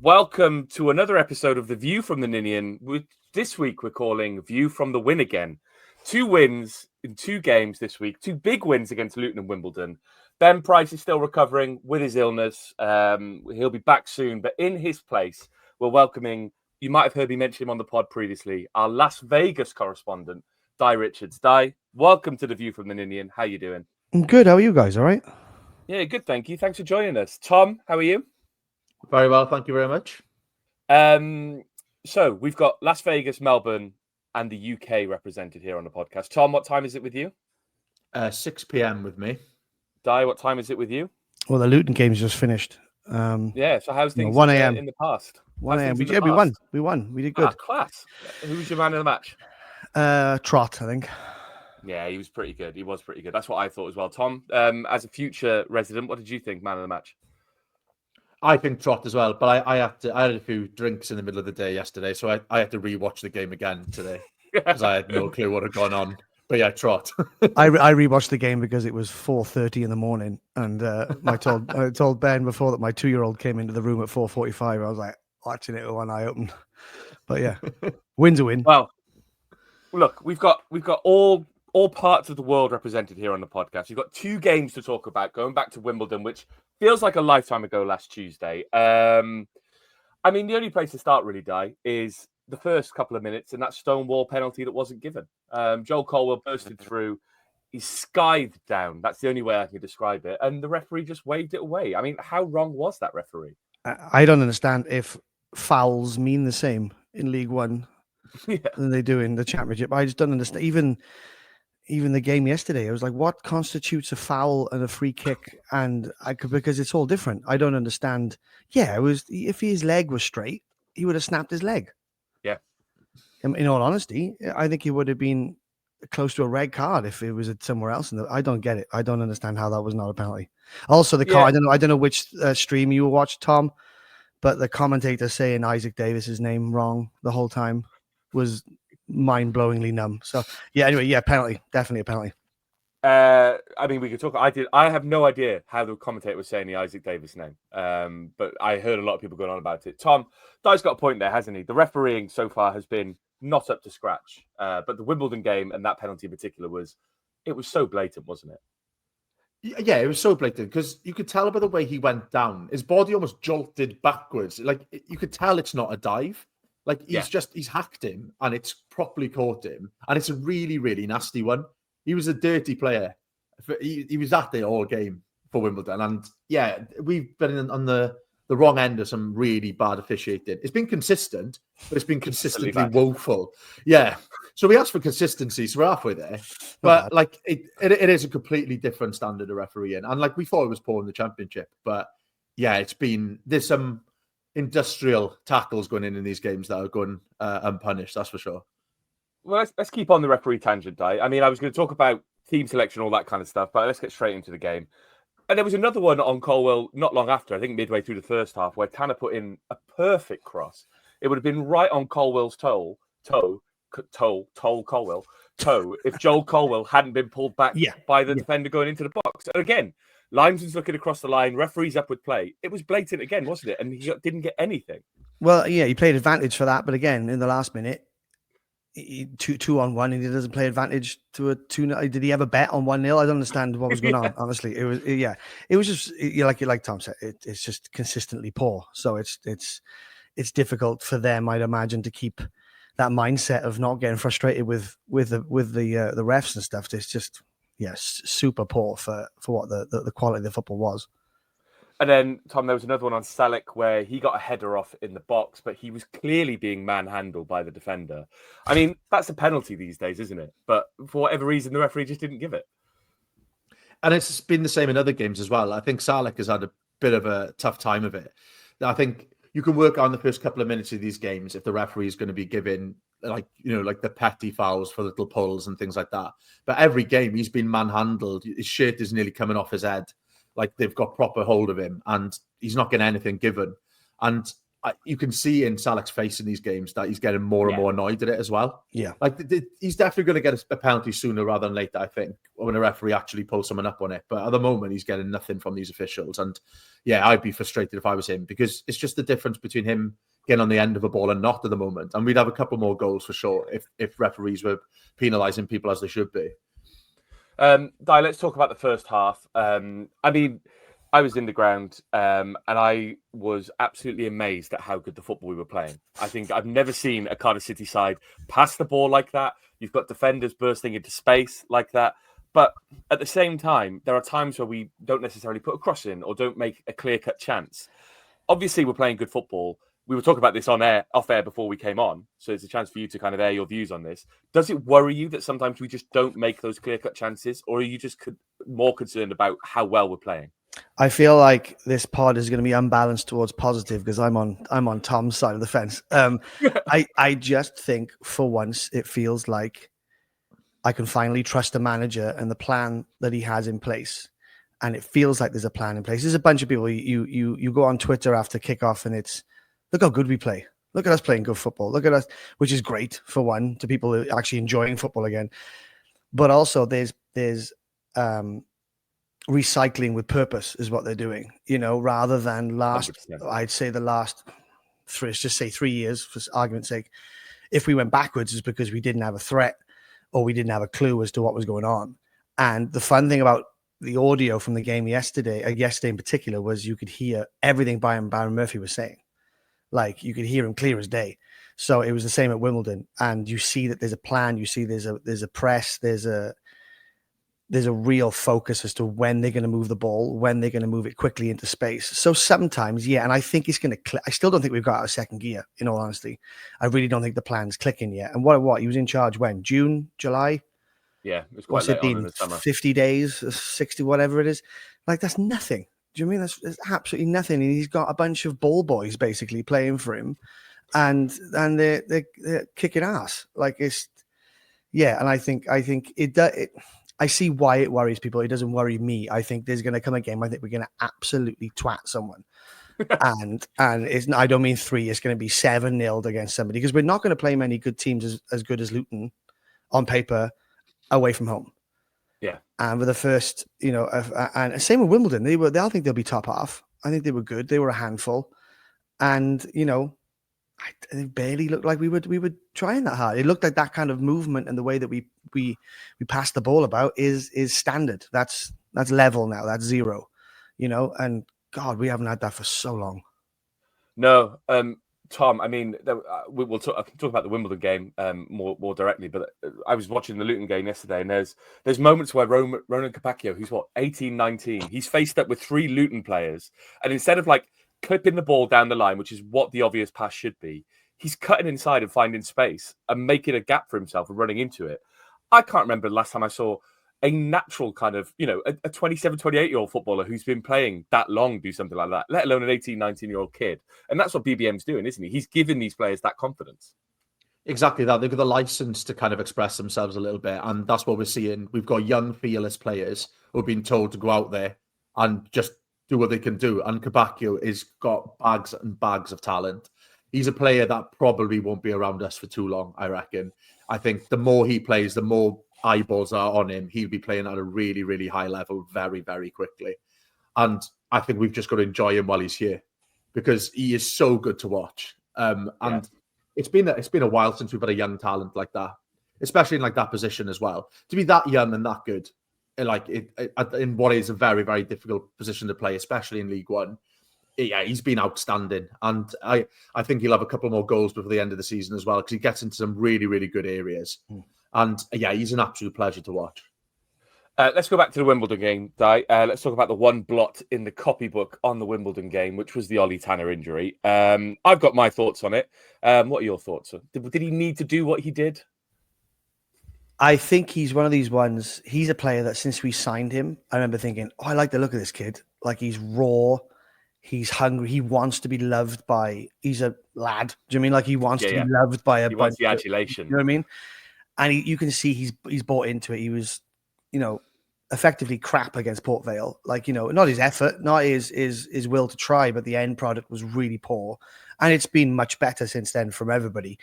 Welcome to another episode of The View from the Ninian. This week we're calling View from the Win Again. 2 wins in 2 games this week. 2 big wins against Luton and Wimbledon. Ben Price is still recovering with his illness. He'll be back soon. But in his place, we're welcoming, you might have heard me mention him on the pod previously, our Las Vegas correspondent, Dai Richards. Dai, welcome to The View from the Ninian. How you doing? I'm good. How are you guys? All right? Yeah, good, thank you. Thanks for joining us. Tom, how are you? Very well, thank you very much. So we've got Las Vegas, Melbourne, and the UK represented here on the podcast. Tom, what time is it with you? 6 p.m. with me. Dai, what time is it with you? Well, the Luton game's just finished. Yeah, so how's things 1 a.m. in the past? 1 a.m. We won. We did good. Class. Who was your man of the match? Trot, I think. Yeah, he was pretty good. That's what I thought as well. Tom, as a future resident, what did you think, man of the match? I think Trot as well, but I had a few drinks in the middle of the day yesterday, so I had to rewatch the game again today because I had no clue what had gone on. But yeah, Trot. I rewatched the game because it was 4:30 in the morning, and I told Ben before that my 2-year-old came into the room at 4:45. I was like watching it with one eye open. But yeah, win's a win. Well, look, we've got all parts of the world represented here on the podcast. We've got 2 games to talk about, going back to Wimbledon, which feels like a lifetime ago last Tuesday. I mean, the only place to start really, Dai, is the first couple of minutes and that Stonewall penalty that wasn't given. Joel Colwell bursted through. He skived down. That's the only way I can describe it. And the referee just waved it away. I mean, how wrong was that referee? I don't understand if fouls mean the same in League One than they do in the Championship. I just don't understand. Even the game yesterday, I was like, what constitutes a foul and a free kick? And because it's all different. I don't understand. Yeah, it was, if his leg was straight, he would have snapped his leg. Yeah. In all honesty, I think he would have been close to a red card if it was somewhere else. And I don't get it. I don't understand how that was not a penalty. Also, the car. I don't know which stream you watched, Tom, but the commentator saying Isaac Davis's name wrong the whole time was mind-blowingly numb. So yeah, anyway, yeah, penalty, definitely a penalty. I mean, we could talk. I have no idea how the commentator was saying the Isaac Davis name, but I heard a lot of people going on about it. Tom, Dai's got a point there, hasn't he? The refereeing so far has been not up to scratch, but the Wimbledon game and that penalty in particular was so blatant, wasn't it? Yeah, it was so blatant because you could tell by the way he went down. His body almost jolted backwards. Like you could tell it's not a dive. Like he's hacked him and it's properly caught him. And it's a really, really nasty one. He was a dirty player. He was at the all game for Wimbledon. And yeah, we've been on the wrong end of some really bad officiating. It's been consistent, but it's been consistently woeful. Yeah. So we asked for consistency, so we're halfway there. But like it is a completely different standard of refereeing. And like we thought it was poor in the Championship. But yeah, there's some industrial tackles going in these games that are going unpunished, that's for sure. Well, let's keep on the referee tangent, Dai. I mean, I was going to talk about team selection, all that kind of stuff, but let's get straight into the game. And there was another one on Colwell not long after, I think midway through the first half, where Tanner put in a perfect cross. It would have been right on Colwell's toe, if Joel Colwell hadn't been pulled back by the defender going into the box. And again, linesman's looking across the line, referee's up with play. It was blatant again, wasn't it? And he didn't get anything. Well, yeah, he played advantage for that. But again, in the last minute, 2-on-1, and he doesn't play advantage to a 2. Did he ever bet on 1-0? I don't understand what was going on. Honestly, it was just like Tom said, it's just consistently poor. So it's difficult for them, I'd imagine, to keep that mindset of not getting frustrated with the refs and stuff. It's just super poor for what the quality of the football was. And then, Tom, there was another one on Salic where he got a header off in the box, but he was clearly being manhandled by the defender. I mean, that's a penalty these days, isn't it? But for whatever reason, the referee just didn't give it. And it's been the same in other games as well. I think Salic has had a bit of a tough time of it. I think you can work on the first couple of minutes of these games if the referee is going to be giving like the petty fouls for little pulls and things like that. But every game he's been manhandled. His shirt is nearly coming off his head. Like they've got proper hold of him and he's not getting anything given. And you can see in Salah's face in these games that he's getting more and more annoyed at it as well. Yeah. Like he's definitely going to get a penalty sooner rather than later, I think, when a referee actually pulls someone up on it. But at the moment, he's getting nothing from these officials. And yeah, I'd be frustrated if I was him, because it's just the difference between him getting on the end of a ball and not at the moment. And we'd have a couple more goals for sure if referees were penalising people as they should be. Dai, let's talk about the first half. I mean, I was in the ground and I was absolutely amazed at how good the football we were playing. I think I've never seen a Cardiff City side pass the ball like that. You've got defenders bursting into space like that. But at the same time, there are times where we don't necessarily put a cross in or don't make a clear-cut chance. Obviously, we're playing good football. We were talking about this off air before we came on. So it's a chance for you to kind of air your views on this. Does it worry you that sometimes we just don't make those clear-cut chances? Or are you just more concerned about how well we're playing? I feel like this pod is going to be unbalanced towards positive because I'm on Tom's side of the fence. I just think for once it feels like I can finally trust the manager and the plan that he has in place, and it feels like there's a plan in place. There's a bunch of people you go on Twitter after kickoff and it's look how good we play. Look at us playing good football. Look at us, which is great for one, to people who are actually enjoying football again. But also there's recycling with purpose is what they're doing, rather than I'd say the last 3 years, for argument's sake. If we went backwards, it's because we didn't have a threat or we didn't have a clue as to what was going on. And the fun thing about the audio from the game yesterday in particular, was you could hear everything Baron Murphy was saying. Like you could hear him clear as day. So it was the same at Wimbledon. And you see that there's a plan. You see there's a press. There's a real focus as to when they're going to move the ball, when they're going to move it quickly into space. So sometimes, and I think it's going to click. I still don't think we've got out of second gear, in all honesty. I really don't think the plan's clicking yet. And what? He was in charge when? June, July? Yeah, it was quite late on in the summer. 50 days, 60, whatever it is. Like, that's nothing. Do you mean that's absolutely nothing? And he's got a bunch of ball boys basically playing for him, and they're kicking ass. Like and I think it I see why it worries people. It doesn't worry me. I think there's going to come a game. I think we're going to absolutely twat someone. and I don't mean 3. It's going to be 7-0 against somebody, because we're not going to play many good teams as good as Luton on paper away from home. Yeah. And with the first, and same with Wimbledon. I think they'll be top half. I think they were good. They were a handful. And, it barely looked like we were trying that hard. It looked like that kind of movement and the way that we pass the ball about is standard. That's level now. That's zero, and God, we haven't had that for so long. No, Tom, I mean, we'll talk about the Wimbledon game more directly, but I was watching the Luton game yesterday, and there's moments where Ronan Capaccio, who's 18, 19, he's faced up with 3 Luton players, and instead of clipping the ball down the line, which is what the obvious pass should be, he's cutting inside and finding space and making a gap for himself and running into it. I can't remember the last time I saw a natural kind of, a 27, 28-year-old footballer who's been playing that long do something like that, let alone an 18, 19-year-old kid. And that's what BBM's doing, isn't he? He's giving these players that confidence. Exactly that. They've got the license to kind of express themselves a little bit. And that's what we're seeing. We've got young, fearless players who have been told to go out there and just do what they can do. And Capaccio has got bags and bags of talent. He's a player that probably won't be around us for too long, I reckon. I think the more he plays, the more eyeballs are on him. He'll be playing at a really, really high level very, very quickly. And I think we've just got to enjoy him while he's here, because he is so good to watch. It's been a while since we've had a young talent like that, especially in that position as well. To be that young and that good, in what is a very, very difficult position to play, especially in League One. Yeah, he's been outstanding. And I think he'll have a couple more goals before the end of the season as well, because he gets into some really, really good areas. And yeah, he's an absolute pleasure to watch. Let's go back to the Wimbledon game, Dai. Let's talk about the one blot in the copybook on the Wimbledon game, which was the Ollie Tanner injury. I've got my thoughts on it. What are your thoughts? Did he need to do what he did? I think he's one of these ones. He's a player that since we signed him, I remember thinking, I like the look of this kid. Like, he's raw. He's hungry. He wants to be loved by. He's a lad. Do you mean he wants to be loved by a bunch? He wants the adulation. You know what I mean? And you can see he's bought into it. He was, effectively crap against Port Vale. Not his effort, not his will to try, but the end product was really poor. and it's been much better since then from everybody.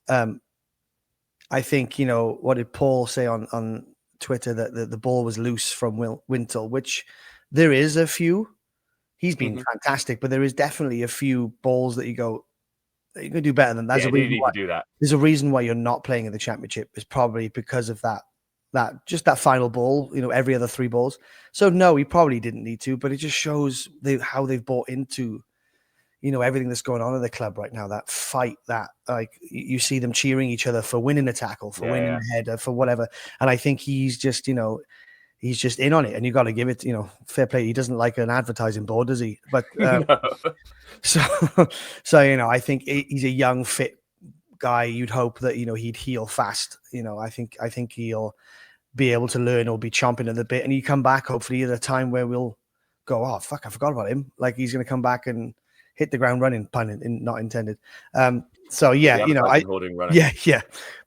I think, what did Paul say on Twitter, that the ball was loose from Wintle, which there is a few. He's been fantastic, but there is definitely a few balls that you go, you can do better than that. Yeah, you need to do that. There's a reason why you're not playing in the championship, is probably because of that final ball, every other 3 balls. So no, he probably didn't need to, but it just shows how they've bought into, everything that's going on in the club right now, that fight, that like you see them cheering each other for winning a tackle, for winning a header, for whatever. And I think he's just, he's just in on it, and you got to give it, fair play. He doesn't like an advertising board, does he? But No. so I think he's a young, fit guy. You'd hope that he'd heal fast. I think he'll be able to learn, or be chomping at the bit, and he come back hopefully at a time where we'll go, oh fuck, I forgot about him. Like he's going to come back and hit the ground running, pun not intended. So yeah,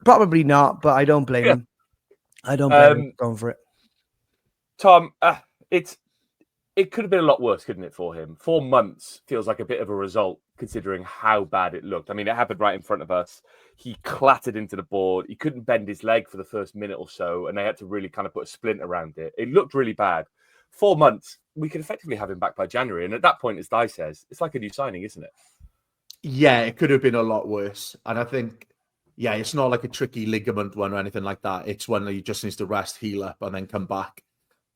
probably not, but I don't blame him. I don't blame him going for it. Tom, it could have been a lot worse, couldn't it, for him? 4 months feels like a bit of a result, considering how bad it looked. I mean, it happened right in front of us. He clattered into the board. He couldn't bend his leg for the first minute or so, and they had to really kind of put a splint around it. It looked really bad. 4 months, we could effectively have him back by January. And at that point, as Dai says, it's like a new signing, isn't it? Yeah, it could have been a lot worse. And I think, it's not like a tricky ligament one or anything like that. It's one that he just needs to rest, heal up, and then come back.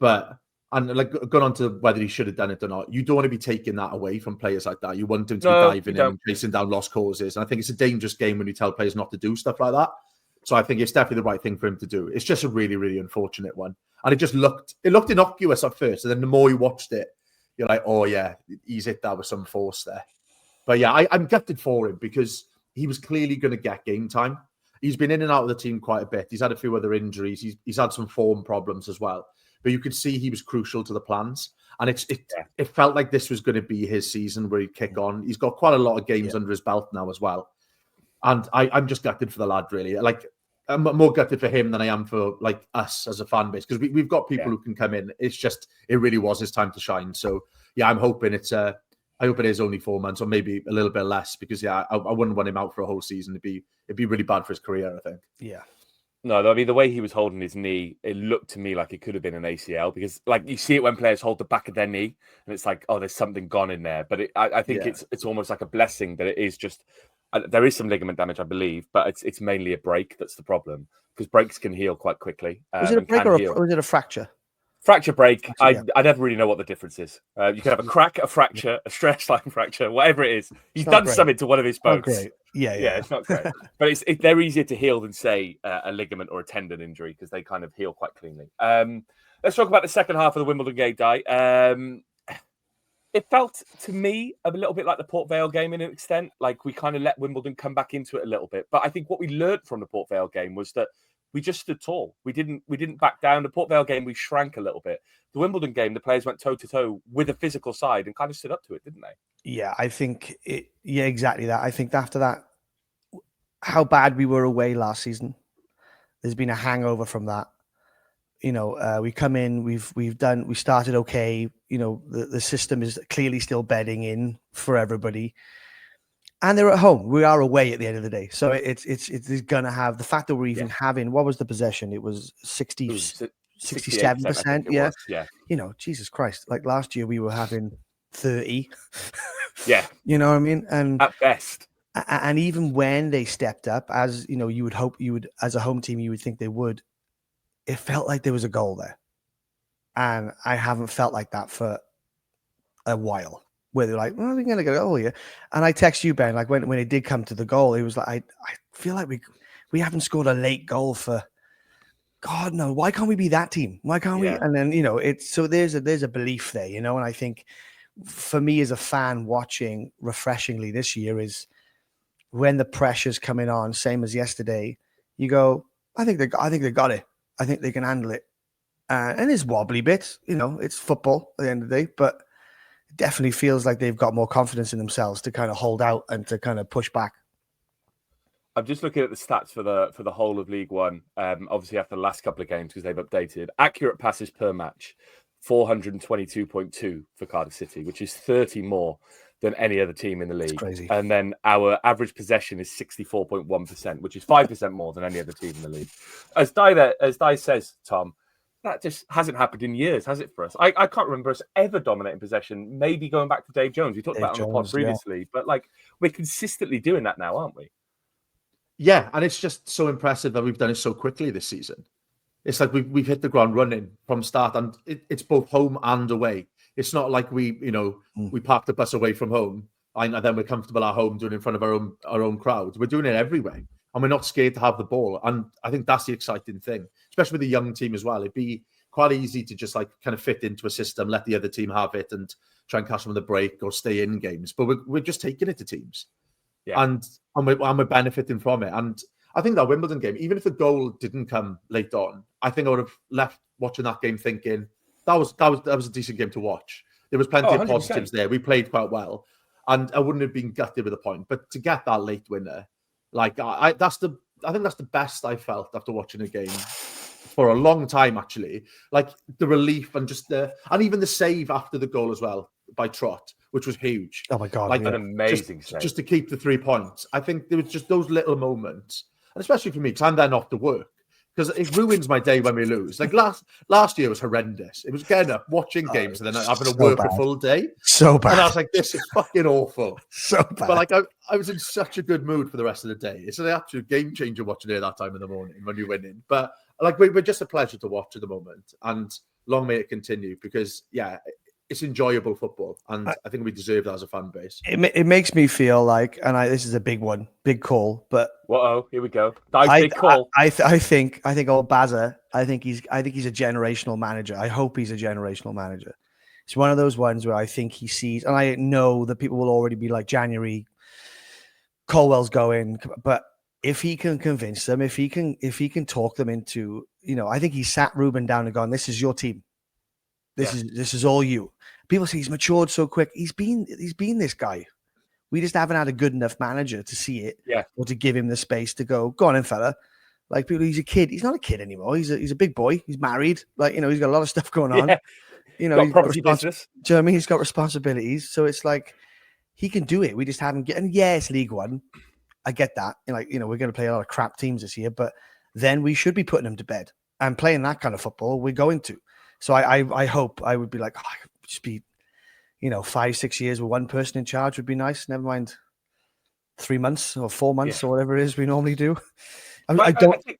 And like going on to whether he should have done it or not, you don't want to be taking that away from players like that. You want them to be diving in and chasing down lost causes. And I think it's a dangerous game when you tell players not to do stuff like that. So I think it's definitely the right thing for him to do. It's just a really, really unfortunate one. And it looked innocuous at first. And then the more you watched it, you're like, oh yeah, he's hit that with some force there. But yeah, I'm gutted for him, because he was clearly going to get game time. He's been in and out of the team quite a bit. He's had a few other injuries. He's had some form problems as well. But you could see he was crucial to the plans. And it felt like this was going to be his season where he'd kick on. He's got quite a lot of games under his belt now as well. And I'm just gutted for the lad, really. Like, I'm more gutted for him than I am for like us as a fan base, because we've got people who can come in. It's just, it really was his time to shine. So yeah, I'm hoping I hope it is only 4 months, or maybe a little bit less, because I wouldn't want him out for a whole season. It'd be really bad for his career, I think. Yeah. No, I mean, the way he was holding his knee, it looked to me like it could have been an ACL, because like you see it when players hold the back of their knee and it's like, oh, there's something gone in there. But I think it's almost like a blessing that it is just, there is some ligament damage, I believe, but it's mainly a break that's the problem, because breaks can heal quite quickly. Was it a break or was it a fracture? Fracture break. I never really know what the difference is. You can have a crack, a fracture, a stress line fracture, whatever it is. He's done something to one of his bones. Yeah, it's not great. But they're easier to heal than, say, a ligament or a tendon injury, because they kind of heal quite cleanly. Let's talk about the second half of the Wimbledon game, Dai. It felt to me a little bit like the Port Vale game in an extent. Like we kind of let Wimbledon come back into it a little bit. But I think what we learned from the Port Vale game was that we just stood tall. We didn't back down. The Port Vale game, we shrank a little bit. The Wimbledon game, the players went toe-to-toe with a physical side and kind of stood up to it, didn't they? Yeah, I think exactly that. I think after that, how bad we were away last season, there's been a hangover from that. We come in, we started okay. The system is clearly still bedding in for everybody. And they're at home. We are away at the end of the day. So it's going to have the fact that we're even having, what was the possession? It was 67%. Yeah. Jesus Christ. Like last year we were having 30. Yeah. You know what I mean? And at best. And even when they stepped up, as you would hope as a home team, you would think they would, it felt like there was a goal there. And I haven't felt like that for a while, where they're like, well, we're going to get a goal here. And I text you, Ben, like when it did come to the goal, it was like, I feel like we haven't scored a late goal for, God, no, why can't we be that team? Why can't we? And then, it's, so there's a belief there, and I think for me as a fan watching refreshingly this year is when the pressure's coming on, same as yesterday, you go, I think they got it. I think they can handle it. And it's wobbly bits, it's football at the end of the day, but it definitely feels like they've got more confidence in themselves to kind of hold out and to kind of push back. I'm just looking at the stats for the whole of League One. Obviously after the last couple of games, because they've updated. Accurate passes per match, 422.2 for Cardiff City, which is 30 more than any other team in the league. crazy. And then our average possession is 64.1%, which is 5% more than any other team in the league. As Dai says, Tom, that just hasn't happened in years, has it, for us? I can't remember us ever dominating possession, maybe going back to Dave Jones. We talked about it on the pod previously, but like we're consistently doing that now, aren't we? Yeah, and it's just so impressive that we've done it so quickly this season. It's like we've hit the ground running from start, and it's both home and away. It's not like we parked the bus away from home and then we're comfortable at home doing it in front of our own crowd. We're doing it everywhere, and we're not scared to have the ball. And I think that's the exciting thing, especially with a young team as well. It'd be quite easy to just like kind of fit into a system, let the other team have it, and try and catch them on the break or stay in games. But we're just taking it to teams, and we're benefiting from it. And I think that Wimbledon game, even if the goal didn't come late on, I think I would have left watching that game thinking that was a decent game to watch. There was plenty of positives there. We played quite well, and I wouldn't have been gutted with a point. But to get that late winner, like I think that's the best I felt after watching a game for a long time. Actually, like the relief and and even the save after the goal as well by Trott, which was huge. Oh my God, like an amazing save just to keep the 3 points. I think there was just those little moments, and especially for me because I'm then off to work. Because it ruins my day when we lose. Like last year was horrendous. It was getting up, watching games, and then having to work a full day. So bad. And I was like, this is fucking awful. So bad. But like I was in such a good mood for the rest of the day. It's an absolute game changer watching it that time in the morning when you're winning. But like we're just a pleasure to watch at the moment. And long may it continue because it's enjoyable football, and I think we deserve that as a fan base. It makes me feel like, and this is a big call, but here we go. Big call. I think old Bazza. I think he's a generational manager. I hope he's a generational manager. It's one of those ones where I think he sees, and I know that people will already be like January. Colwell's going, but if he can convince them, if he can talk them into, I think he sat Ruben down and gone, "This is your team. This is all you." People say he's matured so quick. He's been this guy. We just haven't had a good enough manager to see it, or to give him the space to go on in, fella. Like people, he's a kid. He's not a kid anymore. He's a big boy. He's married. Like he's got a lot of stuff going on. He's got property business. Do you know what I mean? He's got responsibilities. So it's like he can do it. We just haven't get. And it's League One. I get that. We're going to play a lot of crap teams this year, but then we should be putting him to bed and playing that kind of football. We're going to. So I hope I would be like, just be, 5-6 years with one person in charge would be nice. Never mind 3 months or 4 months or whatever it is we normally do. I think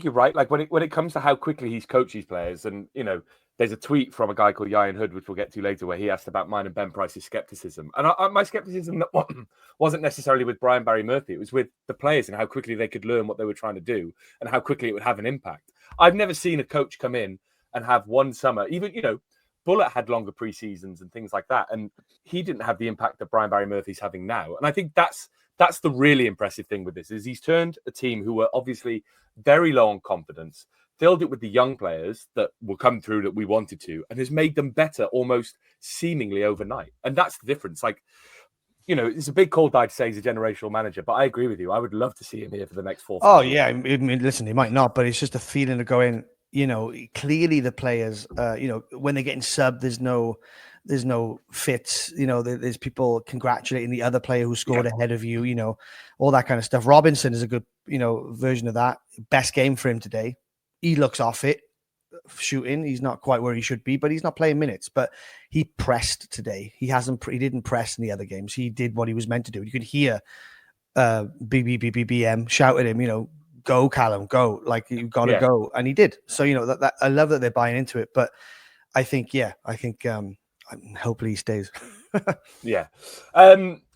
you're right. Like when it comes to how quickly he's coached these players, and there's a tweet from a guy called Ian Hood, which we'll get to later, where he asked about mine and Ben Price's skepticism. And my skepticism wasn't necessarily with Brian Barry Murphy. It was with the players and how quickly they could learn what they were trying to do and how quickly it would have an impact. I've never seen a coach come in and have one summer, even, Bullock had longer pre-seasons and things like that. And he didn't have the impact that Brian Barry Murphy's having now. And I think that's the really impressive thing with this is he's turned a team who were obviously very low on confidence, filled it with the young players that will come through that we wanted to, and has made them better almost seemingly overnight. And that's the difference. Like, it's a big call to say he's a generational manager, but I agree with you. I would love to see him here for the next 4 Oh, yeah. I mean, listen, he might not, but it's just a feeling of going, clearly the players, when they're getting subbed, there's no fits, there's people congratulating the other player who scored ahead of you, all that kind of stuff. Robinson is a good, version of that. Best game for him today. He looks off it, shooting. He's not quite where he should be, but he's not playing minutes. But he pressed today. He didn't press in the other games. He did what he was meant to do. You could hear BBM shout at him, go Callum, go. Like you got to go. And he did. So, that I love that they're buying into it. But I think hopefully he stays.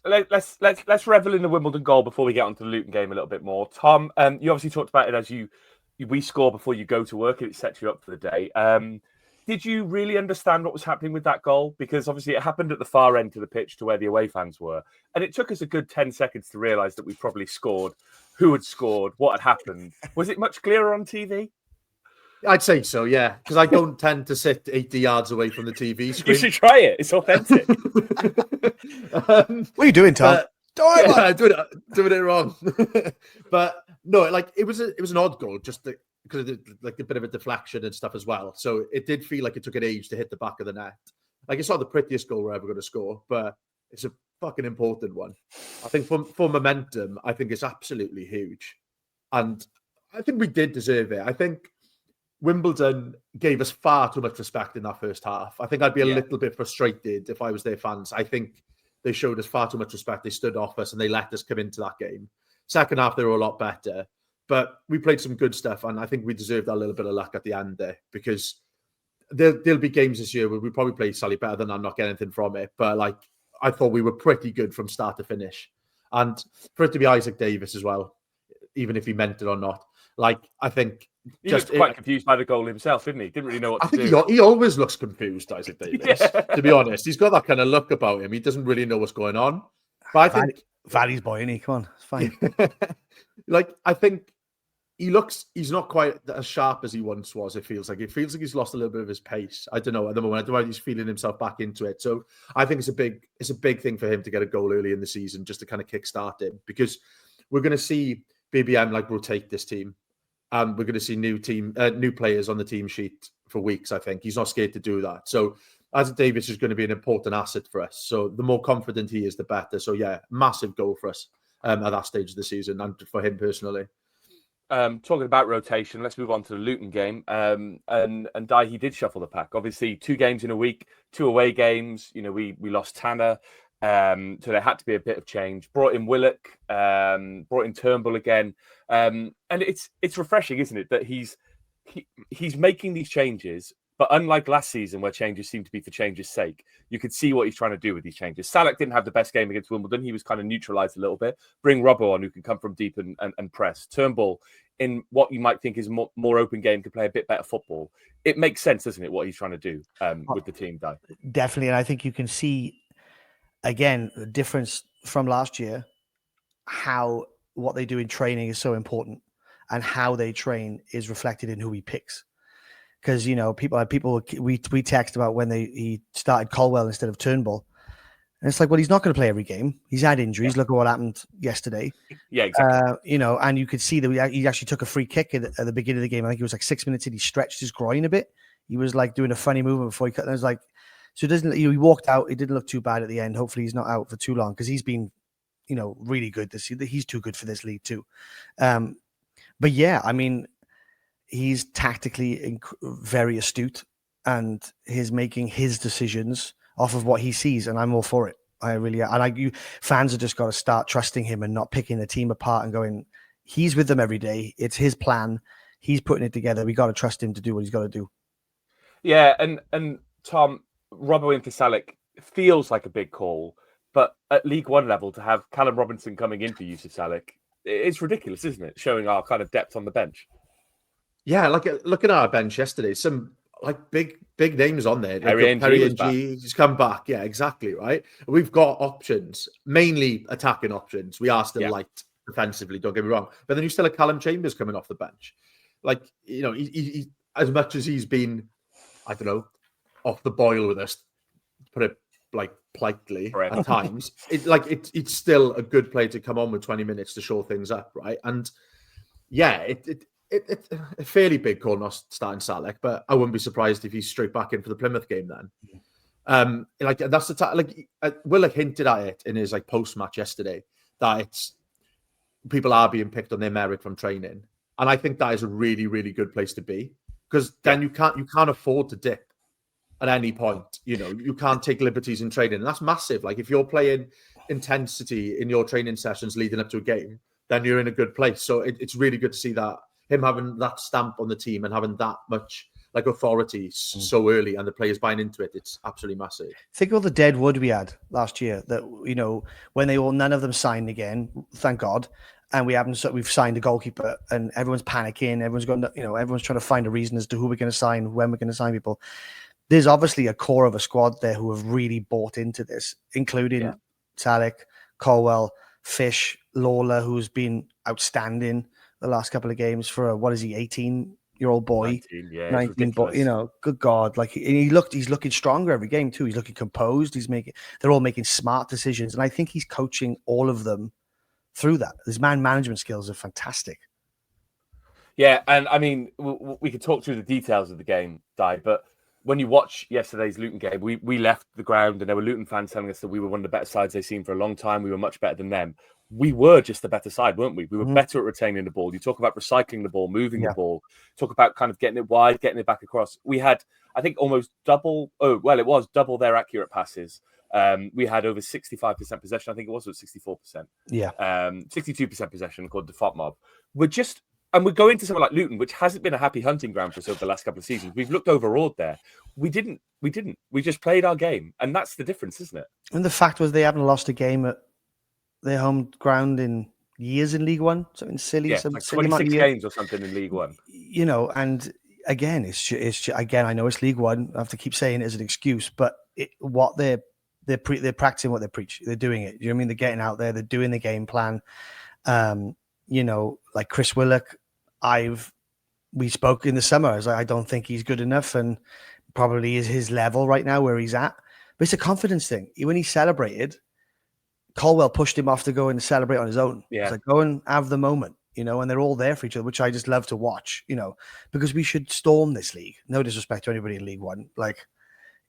Let's revel in the Wimbledon goal before we get onto the Luton game a little bit more. Tom, you obviously talked about it as we score before you go to work and it sets you up for the day. Did you really understand what was happening with that goal? Because obviously it happened at the far end of the pitch to where the away fans were. And it took us a good 10 seconds to realise that we probably scored, who had scored, what had happened. Was it much clearer on TV? I'd say so, yeah. Because I don't tend to sit 80 yards away from the TV screen. You should try it. It's authentic. What are you doing, Tom? Doing it wrong. But no, like it was an odd goal, just because of like a bit of a deflection and stuff as well. So it did feel like it took an age to hit the back of the net. Like, it's not the prettiest goal we're ever going to score, but it's a fucking important one. I think for momentum, I think it's absolutely huge. And I think we did deserve it. I think Wimbledon gave us far too much respect in that first half. I think I'd be a little bit frustrated if I was their fans. I think they showed us far too much respect. They stood off us and they let us come into that game. Second half, they were a lot better. But we played some good stuff, and I think we deserved a little bit of luck at the end there, because there'll be games this year where we probably play slightly better than I'm not getting anything from it. But like, I thought we were pretty good from start to finish. And for it to be Isaac Davis as well, even if he meant it or not, like, I think he looked quite confused by the goal himself, didn't he? Didn't really know what to do. I think he always looks confused, Isaac Davis, to be honest. He's got that kind of look about him. He doesn't really know what's going on. But I think Vardy's boy, isn't he? Come on, it's fine. Like, I think he's not quite as sharp as he once was. It feels like he's lost a little bit of his pace. I don't know at the moment. I don't know if he's feeling himself back into it. So I think it's a big thing for him to get a goal early in the season, just to kind of kickstart him, because we're going to see BBM like rotate this team, and we're going to see new players on the team sheet for weeks. I think he's not scared to do that. So Isaac Davis is going to be an important asset for us. So the more confident he is, the better. So yeah, massive goal for us at that stage of the season, and for him personally. Talking about rotation, let's move on to the Luton game. And Dai, he did shuffle the pack. Obviously, 2 games in a week, 2 away games. You know, we lost Tanner, so there had to be a bit of change. Brought in Willock, brought in Turnbull again, and it's refreshing, isn't it, that he's making these changes. But unlike last season, where changes seem to be for change's sake, you could see what he's trying to do with these changes. Salek didn't have the best game against Wimbledon. He was kind of neutralised a little bit. Bring Robbo on, who can come from deep and press. Turnbull, in what you might think is a more open game, could play a bit better football. It makes sense, doesn't it, what he's trying to do with the team, Dai? Definitely. And I think you can see, again, the difference from last year, how what they do in training is so important, and how they train is reflected in who he picks. Because, you know, we text about when he started Colwell instead of Turnbull. And it's like, well, he's not going to play every game. He's had injuries. Look at what happened yesterday. Yeah, exactly. You know, and you could see that he actually took a free kick at the beginning of the game. I think it was like 6 minutes in. He stretched his groin a bit. He was like doing a funny movement before he cut. And it was like, so it doesn't, he walked out. It didn't look too bad at the end. Hopefully he's not out for too long, because he's been, you know, really good this year. He's too good for this league too. But yeah, I mean, he's tactically very astute, and he's making his decisions off of what he sees, and I'm all for it. I really, and you fans have just got to start trusting him and not picking the team apart and going, he's with them every day. It's his plan. He's putting it together. We got to trust him to do what he's got to do. Yeah, and Tom, Robbo into Salek feels like a big call, but at League One level, to have Callum Robinson coming in for Yusuf Salek, it's ridiculous, isn't it? Showing our kind of depth on the bench. Yeah, like looking at our bench yesterday, some like big names on there. Like Perry and G, he's come back. Yeah, exactly, right? We've got options, mainly attacking options. We are still light defensively, don't get me wrong. But then you still have Callum Chambers coming off the bench. Like, you know, he as much as he's been, I don't know, off the boil with us, put it like politely at times, it's still a good play to come on with 20 minutes to show things up, right? And yeah, it's a fairly big call not starting Salek, but I wouldn't be surprised if he's straight back in for the Plymouth game then. Like, that's the Willock hinted at it in his like post match yesterday, that it's people are being picked on their merit from training, and I think that is a really, really good place to be, because then you can't afford to dip at any point. You know, you can't take liberties in training, and that's massive. Like, if you're playing intensity in your training sessions leading up to a game, then you're in a good place. So it's really good to see that. Him having that stamp on the team and having that much like authority so early, and the players buying into it, it's absolutely massive. Think of all the dead wood we had last year, that, you know, when none of them signed again, thank God, and we've signed a goalkeeper, and everyone's panicking, everyone's going to, you know, everyone's trying to find a reason as to who we're going to sign, when we're going to sign people. There's obviously a core of a squad there who have really bought into this, including Salek, Colwell, Fish, Lawler, who's been outstanding the last couple of games for a, 18-year-old boy, 19 boy, you know, good God. Like, he's looking stronger every game too. He's looking composed. They're all making smart decisions. And I think he's coaching all of them through that. His man management skills are fantastic. Yeah. And I mean, we could talk through the details of the game, Dai, but when you watch yesterday's Luton game, we left the ground and there were Luton fans telling us that we were one of the better sides they've seen for a long time. We were much better than them. We were just the better side, weren't we? We were better at retaining the ball. You talk about recycling the ball, moving the ball, talk about kind of getting it wide, getting it back across. We had, I think, almost double their accurate passes. We had over 65% possession. I think it was 64%. Yeah. 62% possession called the FOTMob. We're going to somewhere like Luton, which hasn't been a happy hunting ground for us over the last couple of seasons. We've looked overawed there. We didn't. We just played our game. And that's the difference, isn't it? And the fact was they haven't lost a game at their home ground in years in League One. Something silly. Yeah, like 26 games or something in League One. You know, and again, again, I know it's League One. I have to keep saying it as an excuse, but they're practicing what they preach. They're doing it. You know what I mean? They're getting out there. They're doing the game plan. You know, like Chris Willock, we spoke in the summer. I was like, I don't think he's good enough, and probably is his level right now where he's at. But it's a confidence thing. When he celebrated, Colwell pushed him off to go and celebrate on his own. Yeah. It's like, go and have the moment, you know, and they're all there for each other, which I just love to watch, you know, because we should storm this league. No disrespect to anybody in League One. Like,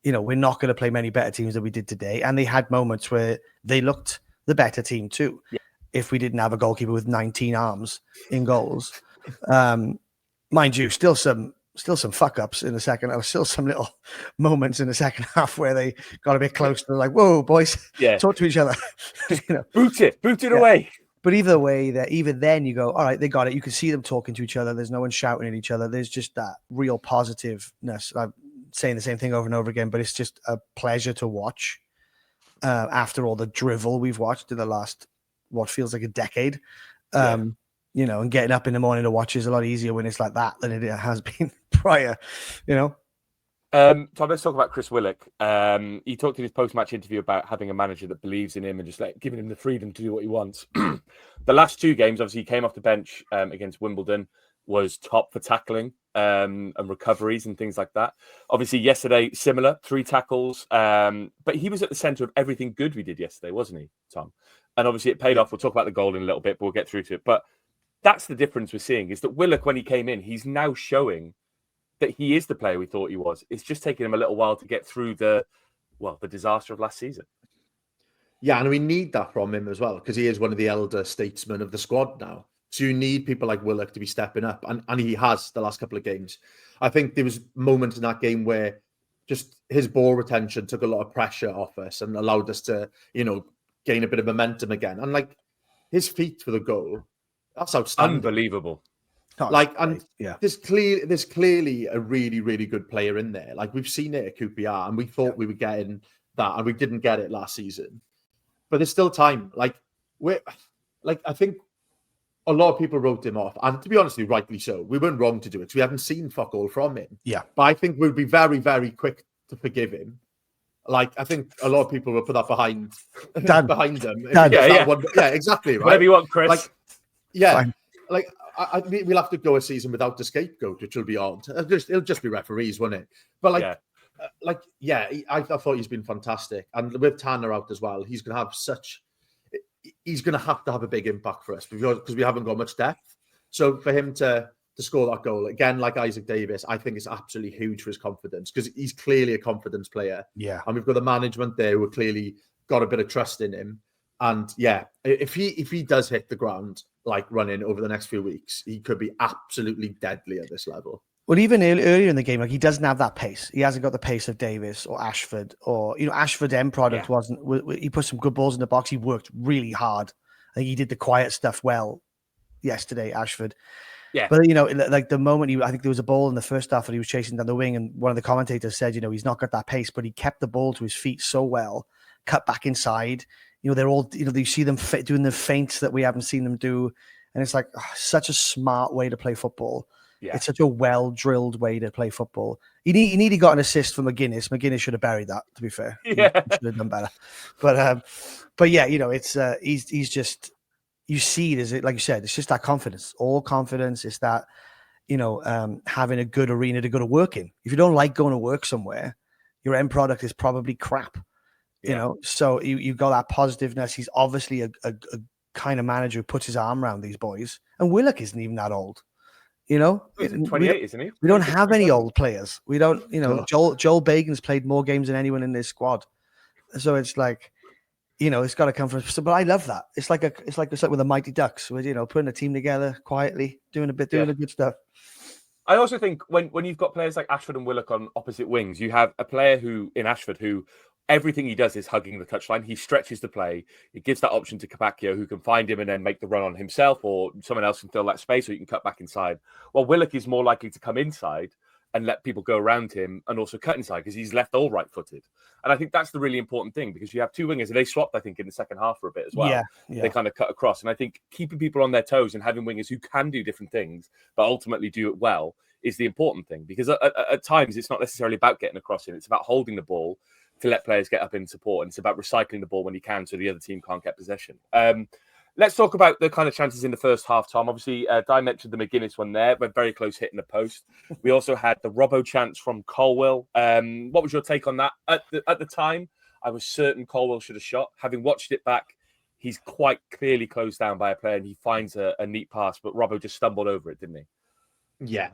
you know, we're not going to play many better teams than we did today. And they had moments where they looked the better team too. Yeah. If we didn't have a goalkeeper with 19 arms in goals. Mind you, still some fuck ups in the second. There were still some little moments in the second half where they got a bit close. They're like, "Whoa, boys, talk to each other." You know, boot it away. But either way, even then you go, "All right, they got it." You can see them talking to each other. There's no one shouting at each other. There's just that real positiveness. I'm saying the same thing over and over again, but it's just a pleasure to watch. After all the drivel we've watched in the last what feels like a decade. You know, and getting up in the morning to watch is a lot easier when it's like that than it has been prior, you know. Tom, let's talk about Chris Willock. He talked in his post-match interview about having a manager that believes in him and just giving him the freedom to do what he wants. The last two games, obviously, he came off the bench against Wimbledon, was top for tackling and recoveries and things like that. Obviously, yesterday, similar, 3 tackles. But he was at the centre of everything good we did yesterday, wasn't he, Tom? And obviously, it paid off. We'll talk about the goal in a little bit, but we'll get through to it. But that's the difference we're seeing, is that Willock, when he came in, he's now showing that he is the player we thought he was. It's just taken him a little while to get through the disaster of last season. Yeah, and we need that from him as well, because he is one of the elder statesmen of the squad now. So you need people like Willock to be stepping up, and he has the last couple of games. I think there was moments in that game where just his ball retention took a lot of pressure off us and allowed us to, you know, gain a bit of momentum again. And like his feet for the goal, that's outstanding. Unbelievable. There's clearly a really, really good player in there. Like we've seen it at QPR, and we thought we were getting that, and we didn't get it last season. But there's still time. I think a lot of people wrote him off, and to be honest, rightly so. We weren't wrong to do it because we haven't seen fuck all from him. Yeah, but I think we'll be very, very quick to forgive him. Like I think a lot of people will put that behind them. Yeah, exactly. Right. Whatever you want, Chris. Fine. We'll have to go a season without the scapegoat, which will be odd. It'll just be referees, won't it? But I thought he's been fantastic, and with Tanner out as well, he's going to have to have a big impact for us because we haven't got much depth. So for him to score that goal again, like Isaac Davis, I think it's absolutely huge for his confidence, because he's clearly a confidence player. Yeah, and we've got the management there who clearly got a bit of trust in him. And yeah, if he does hit the ground like running over the next few weeks, he could be absolutely deadly at this level. Well, even earlier in the game, like he doesn't have that pace. He hasn't got the pace of Davis or Ashford, or Ashford's end product wasn't. He put some good balls in the box. He worked really hard. I think he did the quiet stuff well yesterday, Ashford. Yeah. But like the moment I think there was a ball in the first half that he was chasing down the wing, and one of the commentators said, he's not got that pace, but he kept the ball to his feet so well, cut back inside. They're all, you see them doing the feints that we haven't seen them do. And it's like such a smart way to play football. Yeah. It's such a well-drilled way to play football. He nearly got an assist from McGuinness. McGuinness should have buried that, to be fair. Yeah. He should have done better. But yeah, it's he's just, you see it as, like you said, it's just that confidence. All confidence is that, having a good arena to go to work in. If you don't like going to work somewhere, your end product is probably crap. So you got that positiveness. He's obviously a kind of manager who puts his arm around these boys. And Willock isn't even that old. You know, He's 28, isn't he? We don't have any 27. old players. We don't, you know, Joel Bagan's played more games than anyone in this squad. So it's like, you know, it's got to come from. So, but I love that. It's like with the Mighty Ducks, with, you know, putting a team together quietly, doing the good stuff. I also think when you've got players like Ashford and Willock on opposite wings, you have a player who in Ashford who everything he does is hugging the touchline. He stretches the play. It gives that option to Capacchio, who can find him and then make the run on himself, or someone else can fill that space, or you can cut back inside. Well, Willock is more likely to come inside and let people go around him and also cut inside because he's left all right-footed. And I think that's the really important thing, because you have two wingers and they swapped, I think, in the second half for a bit as well. Yeah. They kind of cut across. And I think keeping people on their toes and having wingers who can do different things, but ultimately do it well, is the important thing. Because at times it's not necessarily about getting across in. It's about holding the ball to let players get up in support. And it's about recycling the ball when you can so the other team can't get possession. Let's talk about the kind of chances in the first half, Tom. Obviously, Dai mentioned the McGuinness one there, but very close hitting the post. We also had the Robbo chance from Colwell. What was your take on that? At the time, I was certain Colwell should have shot. Having watched it back, he's quite clearly closed down by a player and he finds a neat pass, but Robbo just stumbled over it, didn't he? Yeah.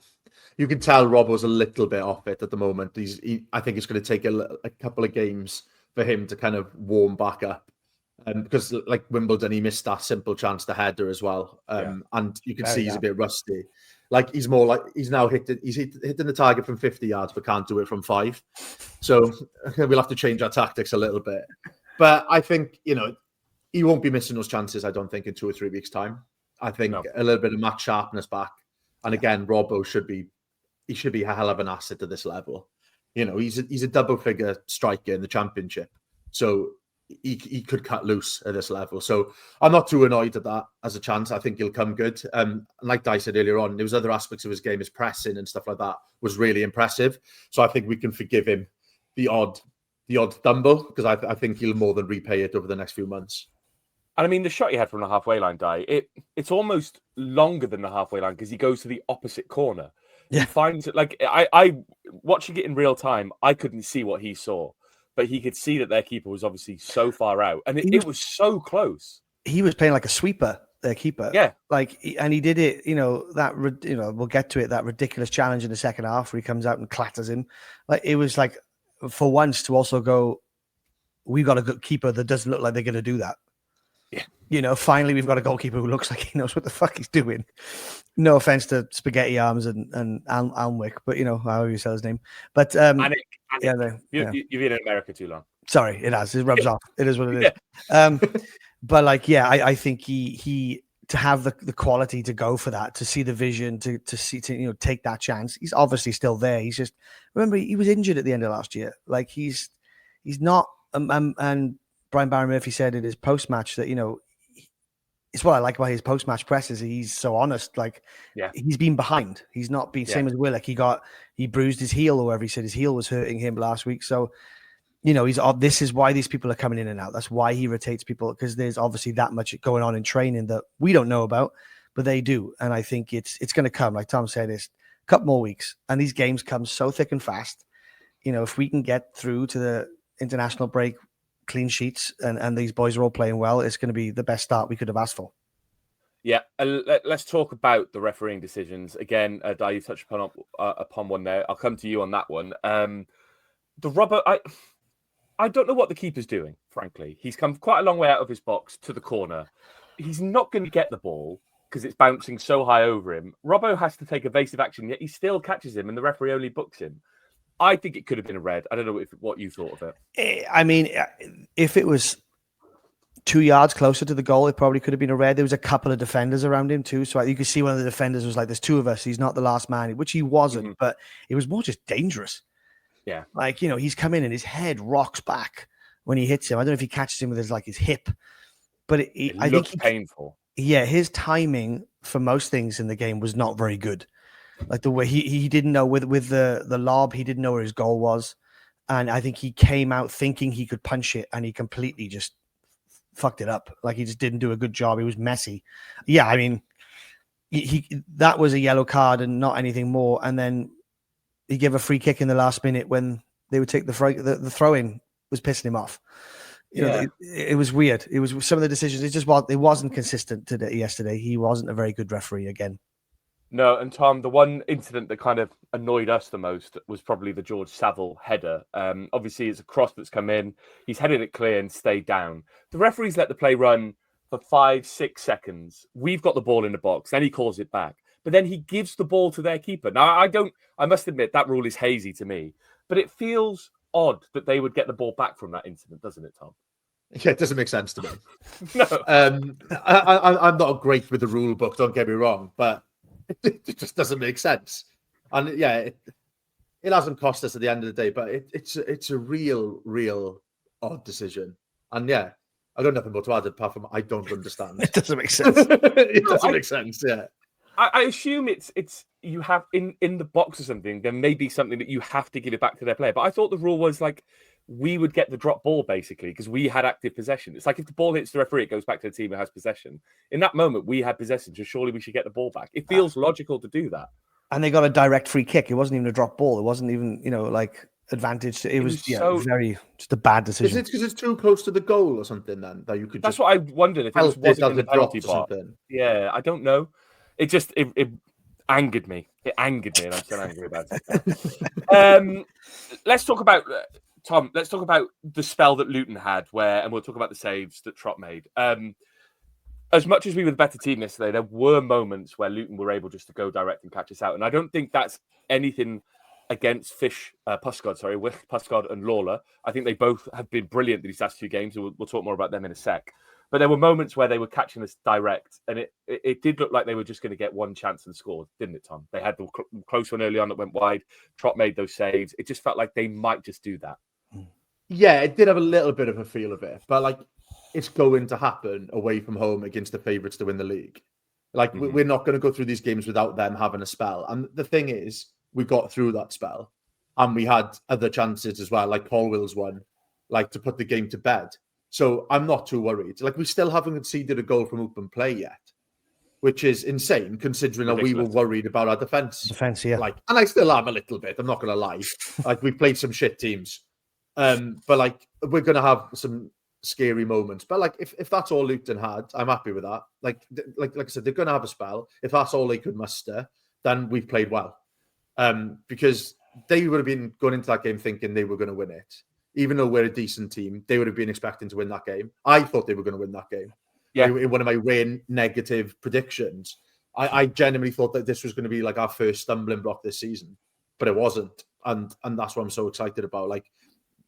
You can tell Robbo's a little bit off it at the moment. I think it's going to take a couple of games for him to kind of warm back up. Because like Wimbledon, he missed that simple chance to header as well. And you can see he's a bit rusty. Like he's now hitting the target from 50 yards, but can't do it from 5. So we'll have to change our tactics a little bit. But I think, you know, he won't be missing those chances, I don't think, in 2 or 3 weeks' time. I think a little bit of match sharpness back. And again, Robbo should be a hell of an asset to this level. You know, he's a double figure striker in the Championship. So he could cut loose at this level. So I'm not too annoyed at that as a chance. I think he'll come good. Like Dai said earlier on, there was other aspects of his game, his pressing and stuff like that was really impressive. So I think we can forgive him the odd stumble, because I think he'll more than repay it over the next few months. And I mean, the shot he had from the halfway line, Dai, it's almost longer than the halfway line because he goes to the opposite corner. Yeah. He finds it, like, I watching it in real time, I couldn't see what he saw. But he could see that their keeper was obviously so far out, and it was so close. He was playing like a sweeper, their keeper. Yeah, and he did it. You know we'll get to it. That ridiculous challenge in the second half where he comes out and clatters him. Like it was like for once to also go, we've got a good keeper that doesn't look like they're going to do that. Yeah, you know, finally we've got a goalkeeper who looks like he knows what the fuck he's doing. No offense to Spaghetti Arms and Alnwick, but you know however you say his name. But you've been in America too long. Sorry, it has. It rubs off. It is what it is. But like, I think he to have the quality to go for that, to see the vision, to see, you know, take that chance. He's obviously still there. He's just, remember, he was injured at the end of last year. Like he's not. And Brian Barry Murphy said in his post match that, you know, it's what I like about his post match presses. He's so honest. Like, he's been behind. He's not been same as Willock. He bruised his heel, or whatever he said. His heel was hurting him last week. So, you know, this is why these people are coming in and out. That's why he rotates people, because there's obviously that much going on in training that we don't know about, but they do. And I think it's going to come, like Tom said, it's a couple more weeks, and these games come so thick and fast. You know, if we can get through to the international break, clean sheets, and these boys are all playing well, it's going to be the best start we could have asked for. Yeah, let's talk about the refereeing decisions again. Dai, you touched upon one there. I'll come to you on that one. The rubber, I don't know what the keeper's doing. Frankly, he's come quite a long way out of his box to the corner. He's not going to get the ball because it's bouncing so high over him. Robbo has to take evasive action, yet he still catches him, and the referee only books him. I think it could have been a red. I don't know what you thought of it. I mean, if it was 2 yards closer to the goal, it probably could have been a red. There was a couple of defenders around him too. So you could see one of the defenders was like, there's two of us. He's not the last man, which he wasn't, but it was more just dangerous. Yeah. Like, you know, he's come in and his head rocks back when he hits him. I don't know if he catches him with his hip, but I think painful. Yeah. His timing for most things in the game was not very good. Like the way he didn't know with the lob, he didn't know where his goal was. And I think he came out thinking he could punch it, and he completely just fucked it up. Like he just didn't do a good job. He was messy. Yeah, I mean, he that was a yellow card and not anything more. And then he gave a free kick in the last minute when they would take the throw in was pissing him off. You know, it was weird. It was some of the decisions. It wasn't consistent yesterday. He wasn't a very good referee again. No, and Tom, the one incident that kind of annoyed us the most was probably the George Saville header. Obviously, it's a cross that's come in. He's headed it clear and stayed down. The referees let the play run for 5-6 seconds. We've got the ball in the box. Then he calls it back. But then he gives the ball to their keeper. Now, I must admit, that rule is hazy to me. But it feels odd that they would get the ball back from that incident, doesn't it, Tom? Yeah, it doesn't make sense to me. No. I'm not great with the rule book, don't get me wrong, but it just doesn't make sense. And yeah, it hasn't cost us at the end of the day, but it's a real odd decision. And yeah, I got nothing more to add apart from I don't understand. It doesn't make sense. It doesn't make sense, yeah. I assume it's you have in the box or something, there may be something that you have to give it back to their player. But I thought the rule was like we would get the drop ball basically because we had active possession. It's like if the ball hits the referee, it goes back to the team that has possession. In that moment, we had possession, so surely we should get the ball back. It feels logical to do that. And they got a direct free kick. It wasn't even a drop ball. It wasn't even, like advantage. It was very just a bad decision. Is it because it's too close to the goal or something then that you could? That's what I wondered if it wasn't in the penalty box. Yeah, I don't know. It just it angered me. It angered me, and I'm still angry about it. Let's talk about Tom. Let's talk about the spell that Luton had, and we'll talk about the saves that Trott made. As much as we were the better team yesterday, there were moments where Luton were able just to go direct and catch us out, and I don't think that's anything against Puskod and Lawler. I think they both have been brilliant these last 2 games. We'll talk more about them in a sec. But there were moments where they were catching us direct, and it did look like they were just going to get one chance and score, didn't it, Tom? They had the close one early on that went wide. Trott made those saves. It just felt like they might just do that. Yeah, it did have a little bit of a feel of it, but like it's going to happen away from home against the favourites to win the league. Like we're not going to go through these games without them having a spell. And the thing is, we got through that spell, and we had other chances as well, like Colwell's one, like to put the game to bed. So I'm not too worried. Like we still haven't conceded a goal from open play yet, which is insane considering that we were worried about our defense. Defense, yeah. Like, and I still am a little bit. I'm not going to lie. Like we've played some shit teams, but like we're going to have some scary moments. But like if that's all Luton had, I'm happy with that. Like I said, they're going to have a spell. If that's all they could muster, then we've played well. Because they would have been going into that game thinking they were going to win it. Even though we're a decent team, they would have been expecting to win that game. I thought they were going to win that game. Yeah. In one of my rare negative predictions, I genuinely thought that this was going to be like our first stumbling block this season, but it wasn't. And that's what I'm so excited about. Like,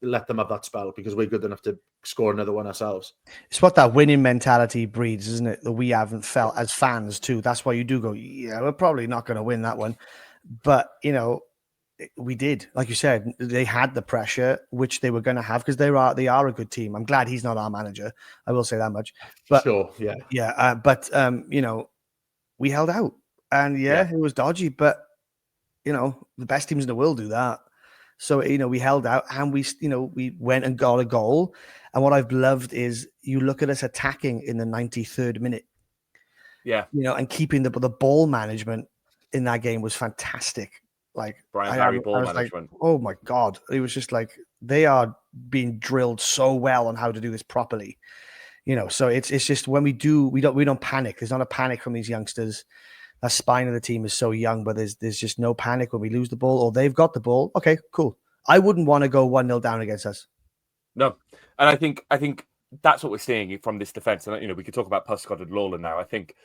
let them have that spell because we're good enough to score another one ourselves. It's what that winning mentality breeds, isn't it? That we haven't felt as fans too. That's why you do go, yeah, we're probably not going to win that one. But, we did. Like you said, they had the pressure, which they were going to have because they are a good team. I'm glad he's not our manager. I will say that much. But sure, yeah. Yeah, but we held out. And it was dodgy, but the best teams in the world do that. So, we held out and we went and got a goal. And what I've loved is you look at us attacking in the 93rd minute. Yeah. And keeping the ball management in that game was fantastic. Like Brian Barry ball like, management. oh my God. It was just like they are being drilled so well on how to do this properly. So it's just when we don't panic. There's not a panic from these youngsters. That spine of the team is so young, but there's just no panic when we lose the ball or they've got the ball. Okay, cool. I wouldn't want to go 1-0 down against us. No. And I think that's what we're seeing from this defense. And we could talk about Puskod and Lawler now. I think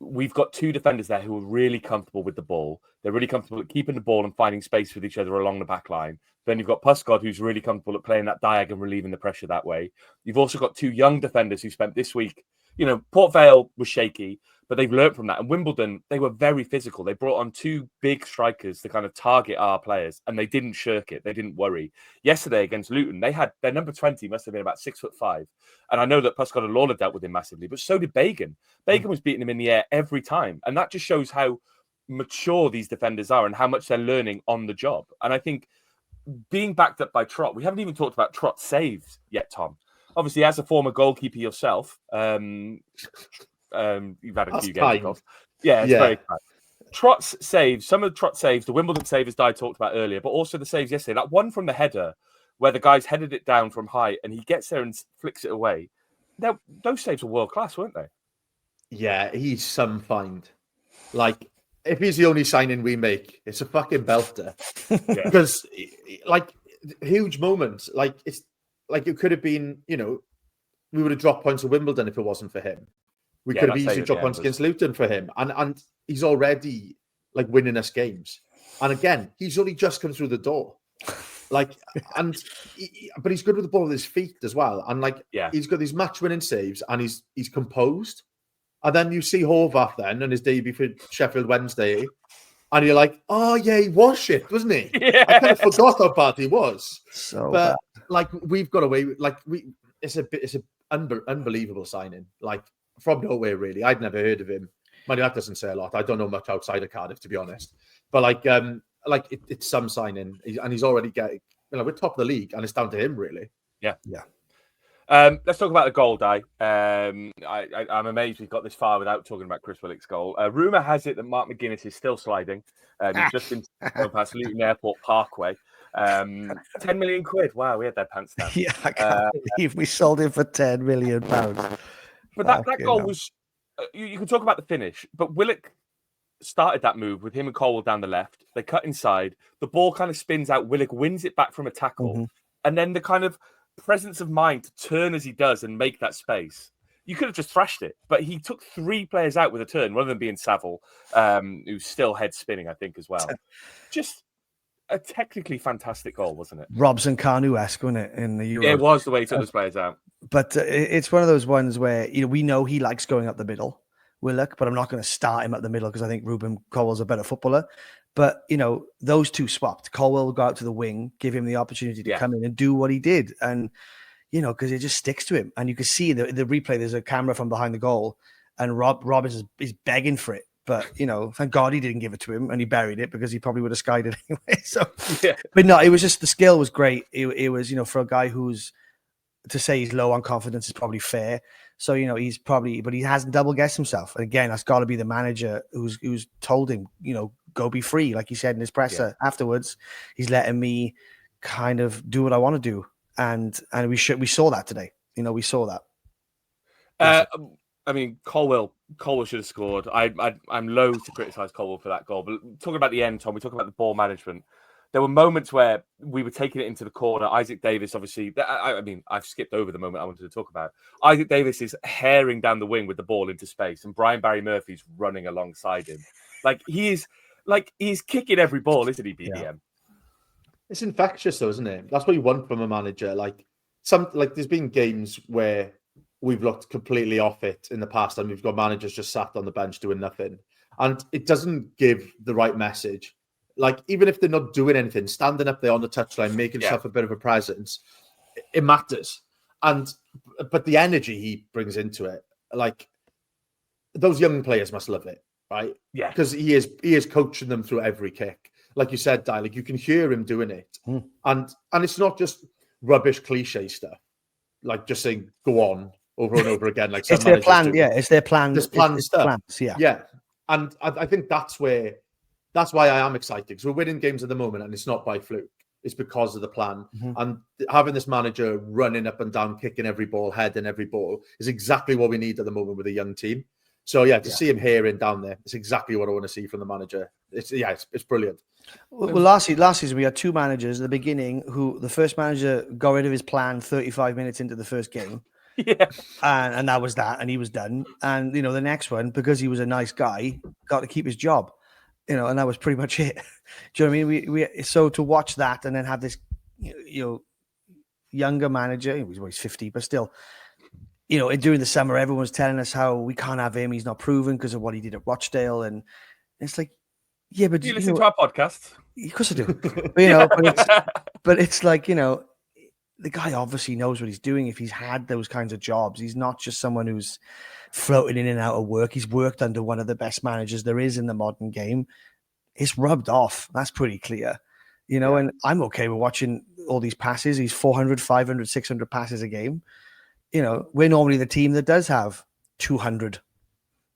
we've got 2 defenders there who are really comfortable with the ball. They're really comfortable at keeping the ball and finding space with each other along the back line. Then you've got Puskod, who's really comfortable at playing that diag and relieving the pressure that way. You've also got 2 young defenders who spent this week. Port Vale was shaky, but they've learned from that. And Wimbledon, they were very physical. They brought on 2 big strikers to kind of target our players, and they didn't shirk it. They didn't worry. Yesterday against Luton, they had their number 20 must have been about 6'5". And I know that Puskod and Lawler dealt with him massively, but so did Bagan. Bagan was beating him in the air every time. And that just shows how mature these defenders are and how much they're learning on the job. And I think being backed up by Trott, we haven't even talked about Trott's saves yet, Tom. Obviously, as a former goalkeeper yourself, you've had a few games. Of. Yeah, it's very kind. Trott's saves, some of Trott's saves, the Wimbledon save as Dai talked about earlier, but also the saves yesterday. That one from the header where the guy's headed it down from high and he gets there and flicks it away. Those saves were world class, weren't they? Yeah, he's some find. Like, if he's the only signing we make, it's a fucking belter. Yeah. Because, like, huge moments. Like, it's like it could have been, you know, we would have dropped points at Wimbledon if it wasn't for him. We could have that save easily at the dropped end points against Luton for him. And he's already, like, winning us games. And again, he's only just come through the door. Like, but he's good with the ball with his feet as well. And, like, he's got these match-winning saves, and he's composed. And then you see Horvath then on his debut for Sheffield Wednesday, and you're like, oh yeah, he was shit, wasn't he? Yeah. I kind of forgot how bad he was. So but bad. like we've got away with, like, it's an unbelievable signing. Like, from nowhere, really. I'd never heard of him. Maybe that doesn't say a lot. I don't know much outside of Cardiff, to be honest. But it's some signing, and he's already getting. You know, we're top of the league, and it's down to him, really. Yeah. Let's talk about the goal, Dai. I'm amazed we've got this far without talking about Chris Willock's goal. Rumour has it that Mark McGuinness is still sliding. He's just been past Luton Airport Parkway. 10 million quid. Wow, we had their pants down. Yeah, I can't believe we sold him for £10 million. But that goal was... You can talk about the finish, but Willock started that move with him and Colwell down the left. They cut inside. The ball kind of spins out. Willock wins it back from a tackle. Mm-hmm. And then the kind of presence of mind to turn as he does and make that space. You could have just thrashed it, but he took 3 players out with a turn, rather than being Saville, who's still head spinning, I think, as well. Just a technically fantastic goal, wasn't it? Robson Kanu-esque, wasn't it, in the Euro? Yeah, it was the way he took those players out. But it's one of those ones where, you know, we know he likes going up the middle, Willock, but I'm not going to start him up the middle because I think Ruben Colwell's a better footballer. But, you know, those two swapped. Colwell will go out to the wing, give him the opportunity to come in and do what he did. And, you know, because it just sticks to him. And you can see the replay, there's a camera from behind the goal, and Rob is begging for it. But, you know, thank God he didn't give it to him, and he buried it because he probably would have skied it anyway. So, But no, it was just, the skill was great. It was, you know, for a guy who's, to say he's low on confidence is probably fair. So, you know, he's probably, but he hasn't double guessed himself. And again, that's got to be the manager who's told him, you know, go be free. Like he said in his presser afterwards, he's letting me kind of do what I want to do. And we saw that today. You know, we saw that. I mean, Colwell should have scored. I'm loath to criticise Colwell for that goal. But talking about the end, Tom, we talk about the ball management. There were moments where we were taking it into the corner. Isaac Davis, obviously, I mean, I've skipped over the moment I wanted to talk about. Isaac Davis is herring down the wing with the ball into space, and Brian Barry Murphy's running alongside him. He's kicking every ball, isn't he, BDM? Yeah. It's infectious, though, isn't it? That's what you want from a manager. There's been games where we've looked completely off it in the past, and we've got managers just sat on the bench doing nothing, and it doesn't give the right message. Like, even if they're not doing anything, standing up there on the touchline, making himself a bit of a presence, it matters. But the energy he brings into it, like, those young players must love it, right? Yeah. Because he is coaching them through every kick. Like you said, Dai, like, you can hear him doing it. And it's not just rubbish cliche stuff, like just saying, go on over and over again. Like, it's their plan. Yeah, it's their plan. There's planned stuff. Plans, yeah. And I think that's why I am excited, because we're winning games at the moment, and it's not by fluke. It's because of the plan. And having this manager running up and down, kicking every ball, heading every ball, is exactly what we need at the moment with a young team. So, to see him here and down there, it's exactly what I want to see from the manager. It's brilliant. Well, last season, we had 2 managers at the beginning who, the first manager got rid of his plan 35 minutes into the first game. Yeah. And that was that, and he was done. And, you know, the next one, because he was a nice guy, got to keep his job. You know, and that was pretty much it. Do you know what I mean? We so to watch that and then have this, you know, younger manager, he's 50, but still, you know, during the summer, everyone was telling us how we can't have him. He's not proven because of what he did at Rochdale. And it's like, yeah, but do you listen to our podcast? Of course I do. But, you know, but it's like, you know, the guy obviously knows what he's doing. If he's had those kinds of jobs, he's not just someone who's floating in and out of work. He's worked under one of the best managers there is in the modern game. It's rubbed off. That's pretty clear, you know, and I'm okay with watching all these passes. He's 400, 500, 600 passes a game. You know, we're normally the team that does have 200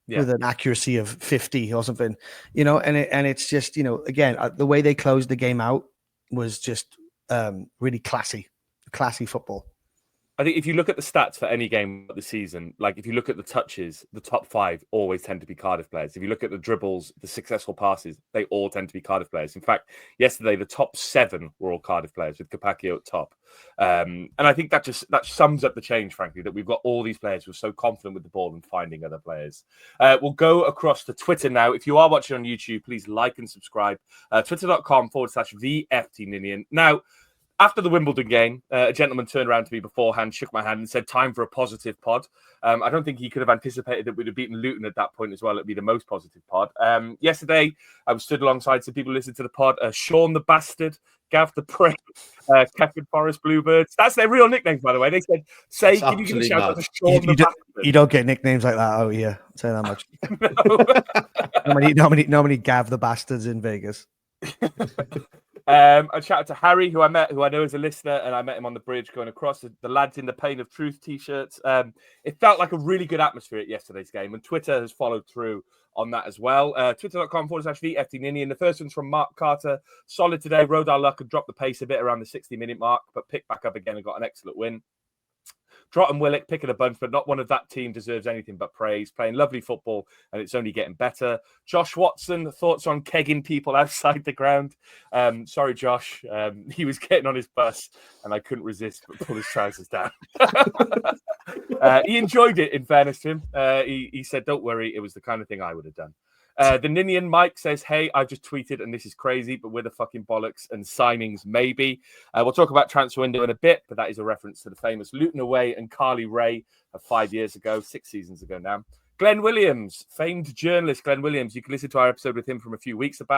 with an accuracy of 50 or something, you know, and it's just, you know, again, the way they closed the game out was just really classy football. I think if you look at the stats for any game of the season, like if you look at the touches, the top 5 always tend to be Cardiff players. If you look at the dribbles, the successful passes, they all tend to be Cardiff players. In fact, yesterday the top 7 were all Cardiff players with Capaccio at top. And I think that sums up the change, frankly, that we've got all these players who are so confident with the ball and finding other players. We'll go across to Twitter now. If you are watching on YouTube, please like and subscribe. Twitter.com/VFT Ninian. Now, after the Wimbledon game, a gentleman turned around to me beforehand, shook my hand and said, time for a positive pod. I don't think he could have anticipated that we'd have beaten Luton at that point as well. It'd be the most positive pod. Yesterday, I was stood alongside some people listening to the pod. Sean the Bastard, Gav the Prick, Kevin Forest Bluebirds. That's their real nicknames, by the way. They said, can you give a shout out to Sean the Bastard? You don't get nicknames like that, yeah. I'll say that much. Not many Gav the Bastards in Vegas. A shout out to Harry, who I know is a listener, and I met him on the bridge going across. The lads in the Pain of Truth t-shirts. It felt like a really good atmosphere at yesterday's game, and Twitter has followed through on that as well. Twitter.com/VFT Ninian. The first one's from Mark Carter. Solid today. Rode our luck and dropped the pace a bit around the 60-minute mark, but picked back up again and got an excellent win. Trott and Willock picking a bunch, but not one of that team deserves anything but praise. Playing lovely football, and it's only getting better. Josh Watson, thoughts on kegging people outside the ground? Sorry, Josh. He was getting on his bus, and I couldn't resist but pull his trousers down. He enjoyed it, in fairness to him. He said, don't worry, it was the kind of thing I would have done. The Ninian Mike says, hey, I just tweeted and this is crazy, but with the fucking bollocks and signings, maybe. We'll talk about transfer window in a bit, but that is a reference to the famous Luton away and Carly Ray of 5 years ago, 6 seasons ago now. Glenn Williams, famed journalist Glenn Williams. You can listen to our episode with him from a few weeks ago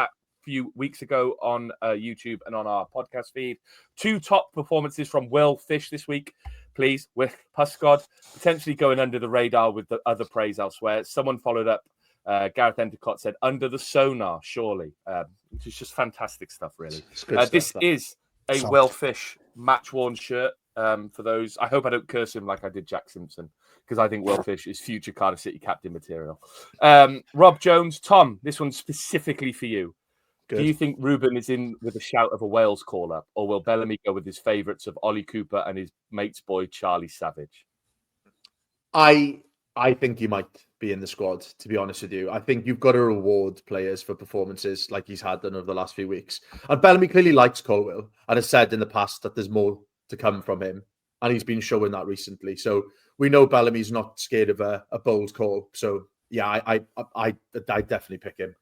on YouTube and on our podcast feed. 2 top performances from Will Fish this week, please, with Puscod, potentially going under the radar with the other praise elsewhere. Someone followed up. Gareth Endicott said, under the sonar, surely. Which is just fantastic stuff, really. This is a Will Fish match-worn shirt for those. I hope I don't curse him like I did Jack Simpson, because I think Will Fish is future Cardiff City captain material. Rob Jones, Tom, this one's specifically for you. Good. Do you think Ruben is in with a shout of a Wales call-up, or will Bellamy go with his favourites of Ollie Cooper and his mate's boy, Charlie Savage? I think he might be in the squad, to be honest with you. I think you've got to reward players for performances like he's had done over the last few weeks. And Bellamy clearly likes Colwill and has said in the past that there's more to come from him. And he's been showing that recently. So we know Bellamy's not scared of a bold call. So, yeah, I definitely pick him.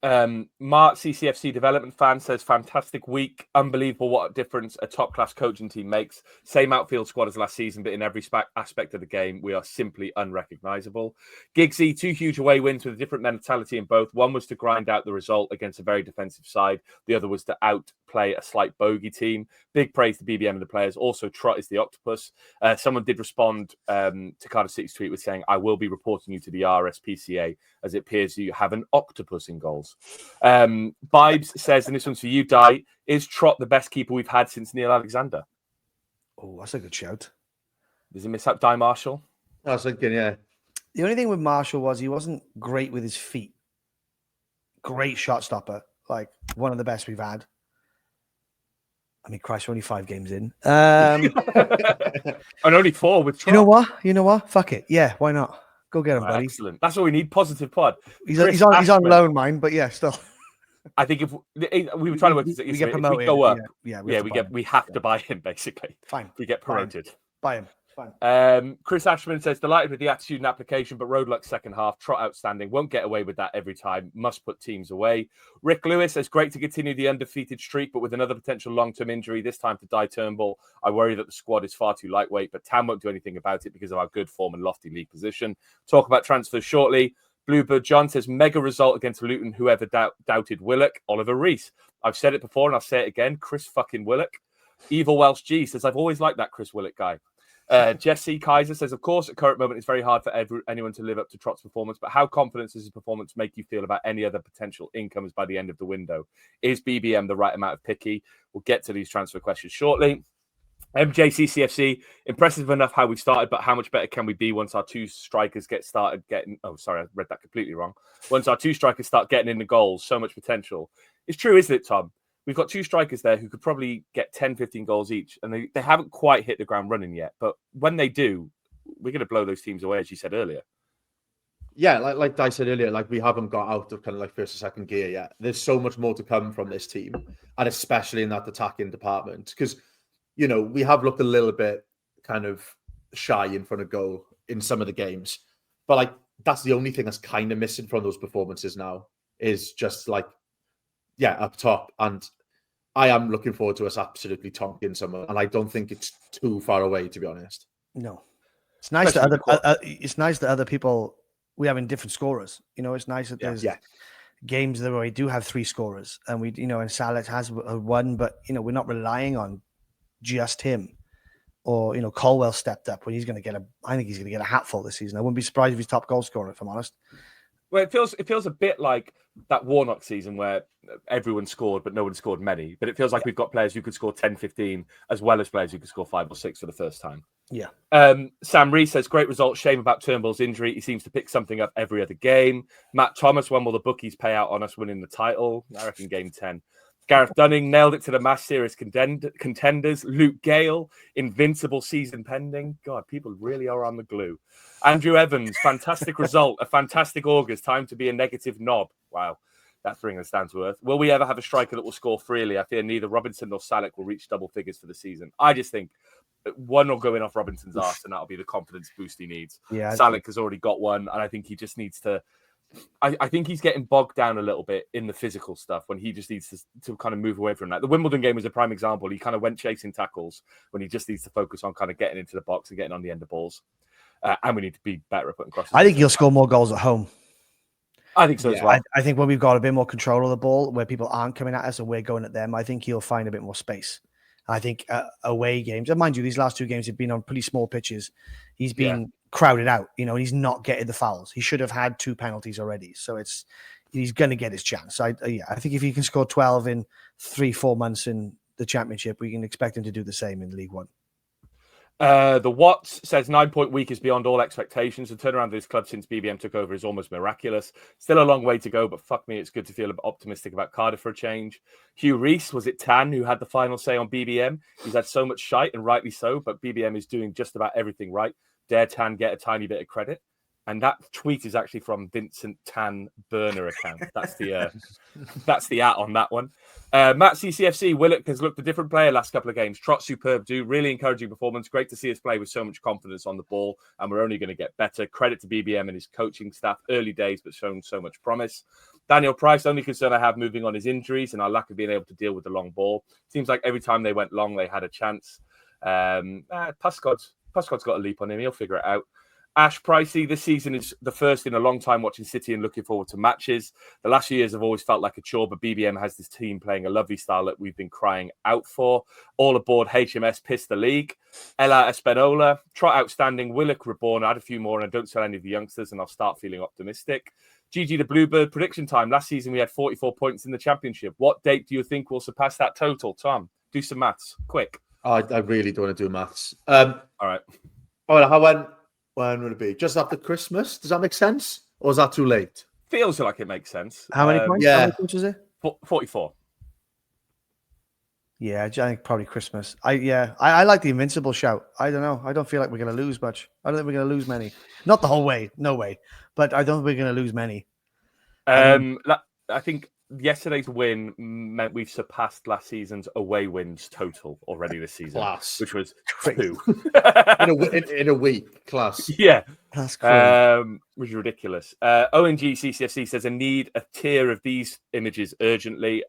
Mark, CCFC development fan, says fantastic week, unbelievable what a difference a top class coaching team makes. Same outfield squad as last season, but in every aspect of the game we are simply unrecognizable. Giggsy, 2 huge away wins with a different mentality in both. One was to grind out the result against a very defensive side, the other was to outplay a slight bogey team. Big praise to BBM and the players. Also, Trott is the octopus. Someone did respond to Cardiff City's tweet with saying, I will be reporting you to the RSPCA as it appears you have an octopus in goals. Bibes says, and this one's for you, Dai, is Trott the best keeper we've had since Neil Alexander? Oh, that's a good shout. Does he miss out Dai Marshall? I was thinking, yeah. The only thing with Marshall was he wasn't great with his feet. Great shot stopper, like one of the best we've had. I mean, Christ, we're only 5 games in. And only 4 with Trott. You know what? Fuck it. Yeah, why not? Go get him, buddy. Excellent. That's all we need. Positive pod. He's on loan, mine, but yeah, still. I think if we were trying to work this, we get promoted, we go up. We have to buy him basically. Fine. We get promoted. Buy him. Fine. Chris Ashman says delighted with the attitude and application, but road luck second half. Trott outstanding. Won't get away with that every time. Must put teams away. Rick Lewis says great to continue the undefeated streak, but with another potential long-term injury, this time to Dai Turnbull. I worry that the squad is far too lightweight, but Tam won't do anything about it because of our good form and lofty league position. Talk about transfers shortly. Bluebird John says mega result against Luton. Whoever doubted Willock? Oliver Rees. I've said it before and I'll say it again. Chris fucking Willock. Evil Welsh G says I've always liked that Chris Willock guy. Jesse Kaiser says, of course, at current moment, it's very hard for anyone to live up to Trott's performance, but how confident does his performance make you feel about any other potential incomes by the end of the window? Is BBM the right amount of picky? We'll get to these transfer questions shortly. MJCCFC, impressive enough how we started, but how much better can we be once our 2 strikers started getting... Oh, sorry, I read that completely wrong. Once our 2 strikers start getting in the goals, so much potential. It's true, isn't it, Tom? we've got two strikers there who could probably get 10, 15 goals each, and they haven't quite hit the ground running yet. But when they do, we're going to blow those teams away, as you said earlier. Yeah, like Dai said earlier, like we haven't got out of kind of like first or second gear yet. There's so much more to come from this team, and especially in that attacking department, because we have looked a little bit kind of shy in front of goal in some of the games, but like that's the only thing that's kind of missing from those performances now is just like up top. And I am looking forward to us absolutely tonking someone, and I don't think it's too far away, to be honest. No, it's nice that other people. We having different scorers. It's nice that there's games where we do have three scorers, and and Salah has one, but we're not relying on just him. Or Colwell stepped up when he's going to get I think he's going to get a hatful this season. I wouldn't be surprised if he's top goal scorer, if I'm honest. Well, it feels a bit like that Warnock season where everyone scored, but no one scored many. But it feels like we've got players who could score 10, 15, as well as players who could score 5 or 6 for the first time. Yeah. Sam Rees says, great result. Shame about Turnbull's injury. He seems to pick something up every other game. Matt Thomas, when will the bookies pay out on us winning the title? I reckon game 10. Gareth Dunning nailed it to the Mass Series contenders. Luke Gale, invincible season pending. God, people really are on the glue. Andrew Evans, fantastic result. A fantastic August. Time to be a negative knob. Wow. That's bringing us down to earth. Will we ever have a striker that will score freely? I fear neither Robinson nor Salek will reach double figures for the season. I just think one will go in off Robinson's arse, and that'll be the confidence boost he needs. Yeah, Salek has already got one, and I think he just needs to. I think he's getting bogged down a little bit in the physical stuff when he just needs to kind of move away from that. The Wimbledon game was a prime example. He kind of went chasing tackles when he just needs to focus on kind of getting into the box and getting on the end of balls. And we need to be better at putting crosses. I think he'll score more goals at home. I think so as well. I think when we've got a bit more control of the ball, where people aren't coming at us and we're going at them, I think he'll find a bit more space. I think away games, and mind you, these last two games have been on pretty small pitches. He's been crowded out, and he's not getting the fouls. He should have had 2 penalties already. So he's going to get his chance. I think if he can score 12 in 3-4 months in the Championship, we can expect him to do the same in League One. The Watts says 9-point week is beyond all expectations. The turnaround of this club since BBM took over is almost miraculous. Still a long way to go, but fuck me, it's good to feel optimistic about Cardiff for a change. Hugh Reese, was it Tan who had the final say on BBM? He's had so much shite, and rightly so, but BBM is doing just about everything right. Dare Tan get a tiny bit of credit? And that tweet is actually from Vincent Tan burner account. That's the at on that one. Matt CCFC, Willock has looked a different player last couple of games. Trot superb, really encouraging performance. Great to see us play with so much confidence on the ball, and we're only going to get better. Credit to BBM and his coaching staff. Early days, but shown so much promise. Daniel Price, only concern I have moving on is injuries and our lack of being able to deal with the long ball. Seems like every time they went long, they had a chance. Pascod's got a leap on him. He'll figure it out. Ash Pricey, this season is the first in a long time watching City and looking forward to matches. The last few years have always felt like a chore, but BBM has this team playing a lovely style that we've been crying out for. All aboard HMS Piss the League. Ella Espanola, Trot outstanding. Willock reborn. Add a few more and I don't sell any of the youngsters and I'll start feeling optimistic. Gigi the Bluebird, prediction time. Last season we had 44 points in the Championship. What date do you think will surpass that total? Tom, do some maths, quick. I really don't want to do maths. All right. When would it be? Just after Christmas? Does that make sense? Or is that too late? Feels like it makes sense. How many points? Yeah. How many points is it? 44. Yeah, I think probably Christmas. I like the invincible shout. I don't know. I don't feel like we're going to lose much. I don't think we're going to lose many. Not the whole way. No way. But I don't think we're going to lose many. I think yesterday's win meant we've surpassed last season's away wins total already this season, which was 2 in a week. Class, yeah, that's cool. Which is ridiculous. ONG CCFC says I need a tier of these images urgently.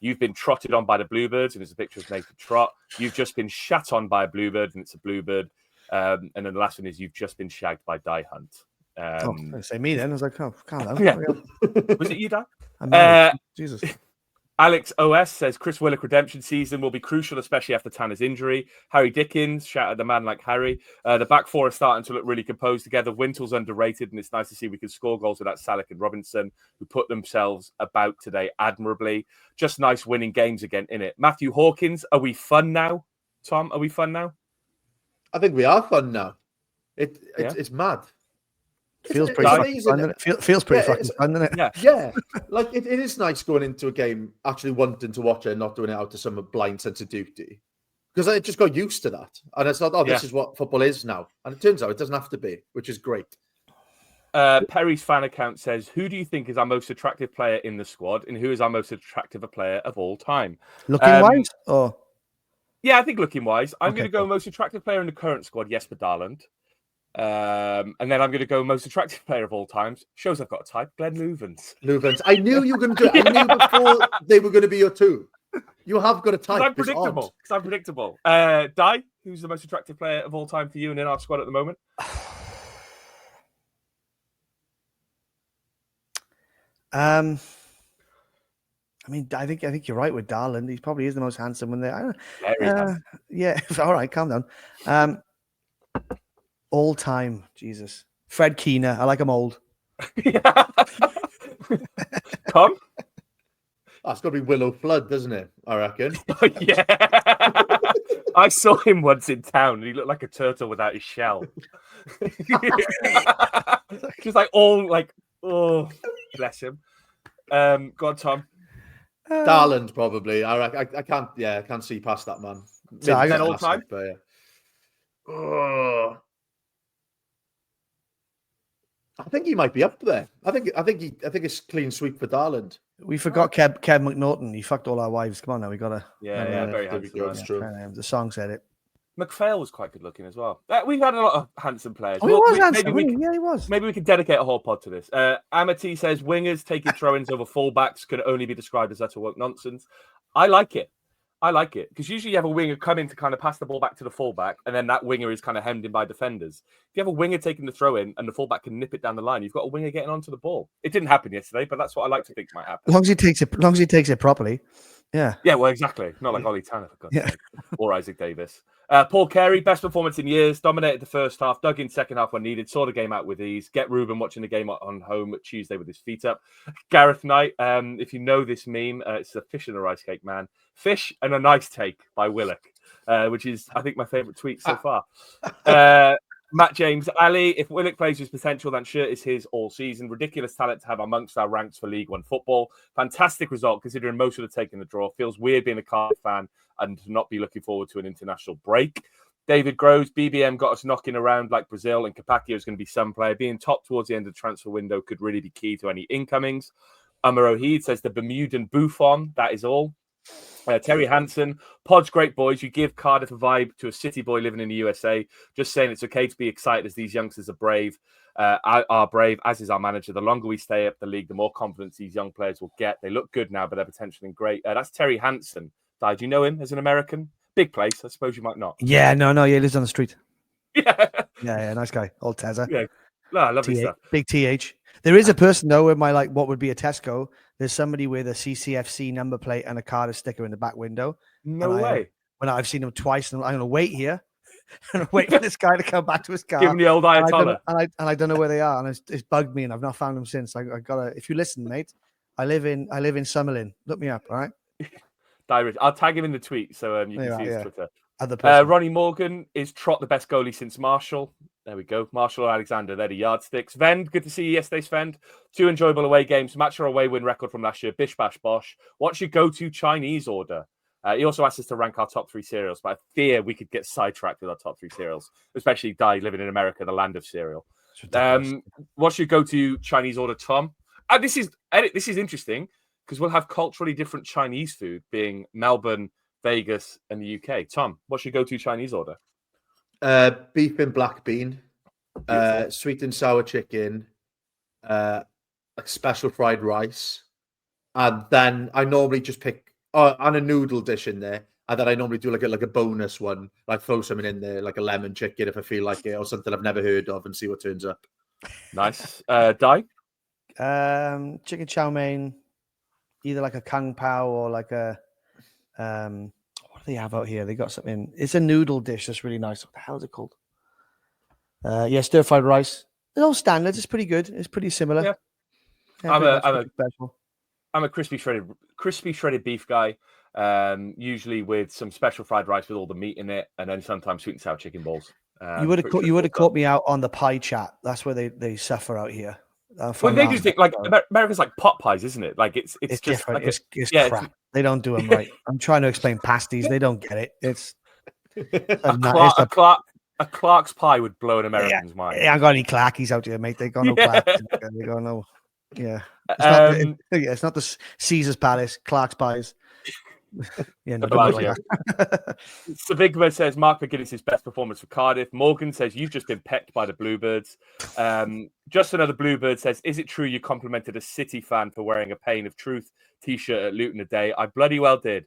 You've been trotted on by the Bluebirds, and it's a picture of naked Trot. You've just been shat on by a Bluebird, and it's a Bluebird. And then the last one is you've just been shagged by Die Hunt. Say me then. I was like, oh, calm down. Yeah. Was it you, Dan? Jesus. Alex OS says Chris Willock redemption season will be crucial, especially after Tanner's injury. Harry Dickens, shout at the man like Harry. The back four are starting to look really composed together. Wintel's underrated, and it's nice to see we can score goals without Salek and Robinson, who put themselves about today admirably. Just nice winning games again, innit? Matthew Hawkins, are we fun now? Tom, are we fun now? I think we are fun now. It's mad. Feels It's pretty fucking amazing. fun, doesn't it? Feels pretty Yeah, fucking fun, doesn't it? Yeah, like it is nice going into a game actually wanting to watch it and not doing it out of some blind sense of duty. Because I just got used to that. And it's not, this is what football is now. And it turns out it doesn't have to be, which is great. Perry's fan account says, who do you think is our most attractive player in the squad and who is our most attractive player of all time? Looking wise? Or... Yeah, I think looking wise. I'm Okay, going to go most attractive player in the current squad, Jesper Darland. And then I'm going to go most attractive player of all times. Shows I've got a type, Glenn Louvens. Louvens. I knew you were going to do it. I knew before they were going to be your two. You have got a type. I'm predictable. Because I'm predictable. Dai, who's the most attractive player of all time for you and in our squad at the moment? I mean, I think you're right with Darland. He probably is the most handsome one there. Yeah. All right, calm down. All time, Jesus. Fred Keener. I like him old. Tom? That's got to be Willow Flood, doesn't it? I reckon. Yeah. I saw him once in town and he looked like a turtle without his shell. Just like all like, oh, bless him. Go on, Tom. Darland, probably. I can't. Yeah, I can't see past that man. So I got all time. But yeah. I think he might be up there. I think it's clean sweep for Darland. We forgot Kev McNaughton. He fucked all our wives. Come on now, we gotta. Yeah, very handsome. That's true. The song said it. McPhail was quite good looking as well. We've had a lot of handsome players. Oh, he was handsome. Yeah, he was. Maybe we could dedicate a whole pod to this. Amity says wingers taking throw-ins over fullbacks can only be described as utter woke nonsense. I like it because usually you have a winger come in to kind of pass the ball back to the fullback, and then that winger is kind of hemmed in by defenders. If you have a winger taking the throw-in and the fullback can nip it down the line, you've got a winger getting onto the ball. It didn't happen yesterday, but that's what I like to think might happen. As long as he takes it properly. Yeah. Yeah, well, exactly. Not like Ollie Tanner, for God's sake. Or Isaac Davis. Paul Carey, best performance in years, dominated the first half, dug in second half when needed, saw the game out with ease. Get Ruben watching the game on home Tuesday with his feet up. Gareth Knight, if you know this meme, it's a fish and a rice cake, man. Fish and a nice take by Willock, which is, I think, my favourite tweet so far. Matt James, Ali, if Willock plays his potential, that shirt is his all season. Ridiculous talent to have amongst our ranks for League One football. Fantastic result considering most would have taken the draw. Feels weird being a Cardiff fan and to not be looking forward to an international break. David Groves, BBM got us knocking around like Brazil, and Capaccio is going to be some player. Being top towards the end of the transfer window could really be key to any incomings. Amar Ohid says the Bermudan Buffon, that is all. Terry Hansen, Pod's great boys. You give Cardiff a vibe to a city boy living in the USA. Just saying it's okay to be excited as these youngsters are brave, as is our manager. The longer we stay up the league, the more confidence these young players will get. They look good now, but they're potentially great. That's Terry Hansen. Do you know him as an American? Big place. I suppose you might not. Yeah, no. He lives on the street. Yeah, nice guy. Old Tezza. Yeah, no, lovely stuff. Big TH. There is a person though in my what would be a Tesco. There's somebody with a CCFC number plate and a Cardiff sticker in the back window. No way. I've seen him twice, and I'm going to wait here and wait for this guy to come back to his car. Give him the old Ayatollah. And I don't know where they are, and it's bugged me, and I've not found them since. I gotta. If you listen, mate, I live in Summerlin. Look me up, all right? Dai Richards. I'll tag him in the tweet so you can see his Twitter. Ronnie Morgan is Trot the best goalie since Marshall. There we go. Marshall and Alexander, they're the yardsticks. Vend, good to see you yesterday, Sven. 2 enjoyable away games. Match our away win record from last year. Bish, bash, bosh. What's your go-to Chinese order? He also asked us to rank our top 3 cereals, but I fear we could get sidetracked with our top 3 cereals, especially Dai living in America, the land of cereal. What's your go-to Chinese order, Tom? This is interesting because we'll have culturally different Chinese food being Melbourne, Vegas, and the UK. Tom, what's your go-to Chinese order? Beef and black bean, sweet and sour chicken, a special fried rice, and then I normally just pick and a noodle dish in there, and then I normally do like a bonus one, like throw something in there, like a lemon chicken if I feel like it, or something I've never heard of, and see what turns up. Nice. Dai? Chicken chow mein, either like a kung pao or like a what do they have out here? They got something. It's a noodle dish that's really nice. What the hell is it called? Stir fried rice. It's all standards. It's pretty good. It's pretty similar. Yeah. I'm a crispy shredded beef guy. Usually with some special fried rice with all the meat in it, and then sometimes sweet and sour chicken balls. You would have caught me out on the pie chat. That's where they suffer out here. Well, they just think like America's like pot pies, isn't it? Like it's just different. Like it's crap. They don't do them right. I'm trying to explain pasties. They don't get it. It's a Clark's pie would blow an American's mind. I got any Clarkies out here, mate. They got no Clarkies. They got no. Yeah. It's not the Caesar's Palace, Clark's pies. Yeah, no, Savigma says Mark McGuinness's best performance for Cardiff. Morgan says you've just been pecked by the Bluebirds. Just another Bluebird says, is it true you complimented a City fan for wearing a Pain of Truth t-shirt at Luton today? I bloody well did.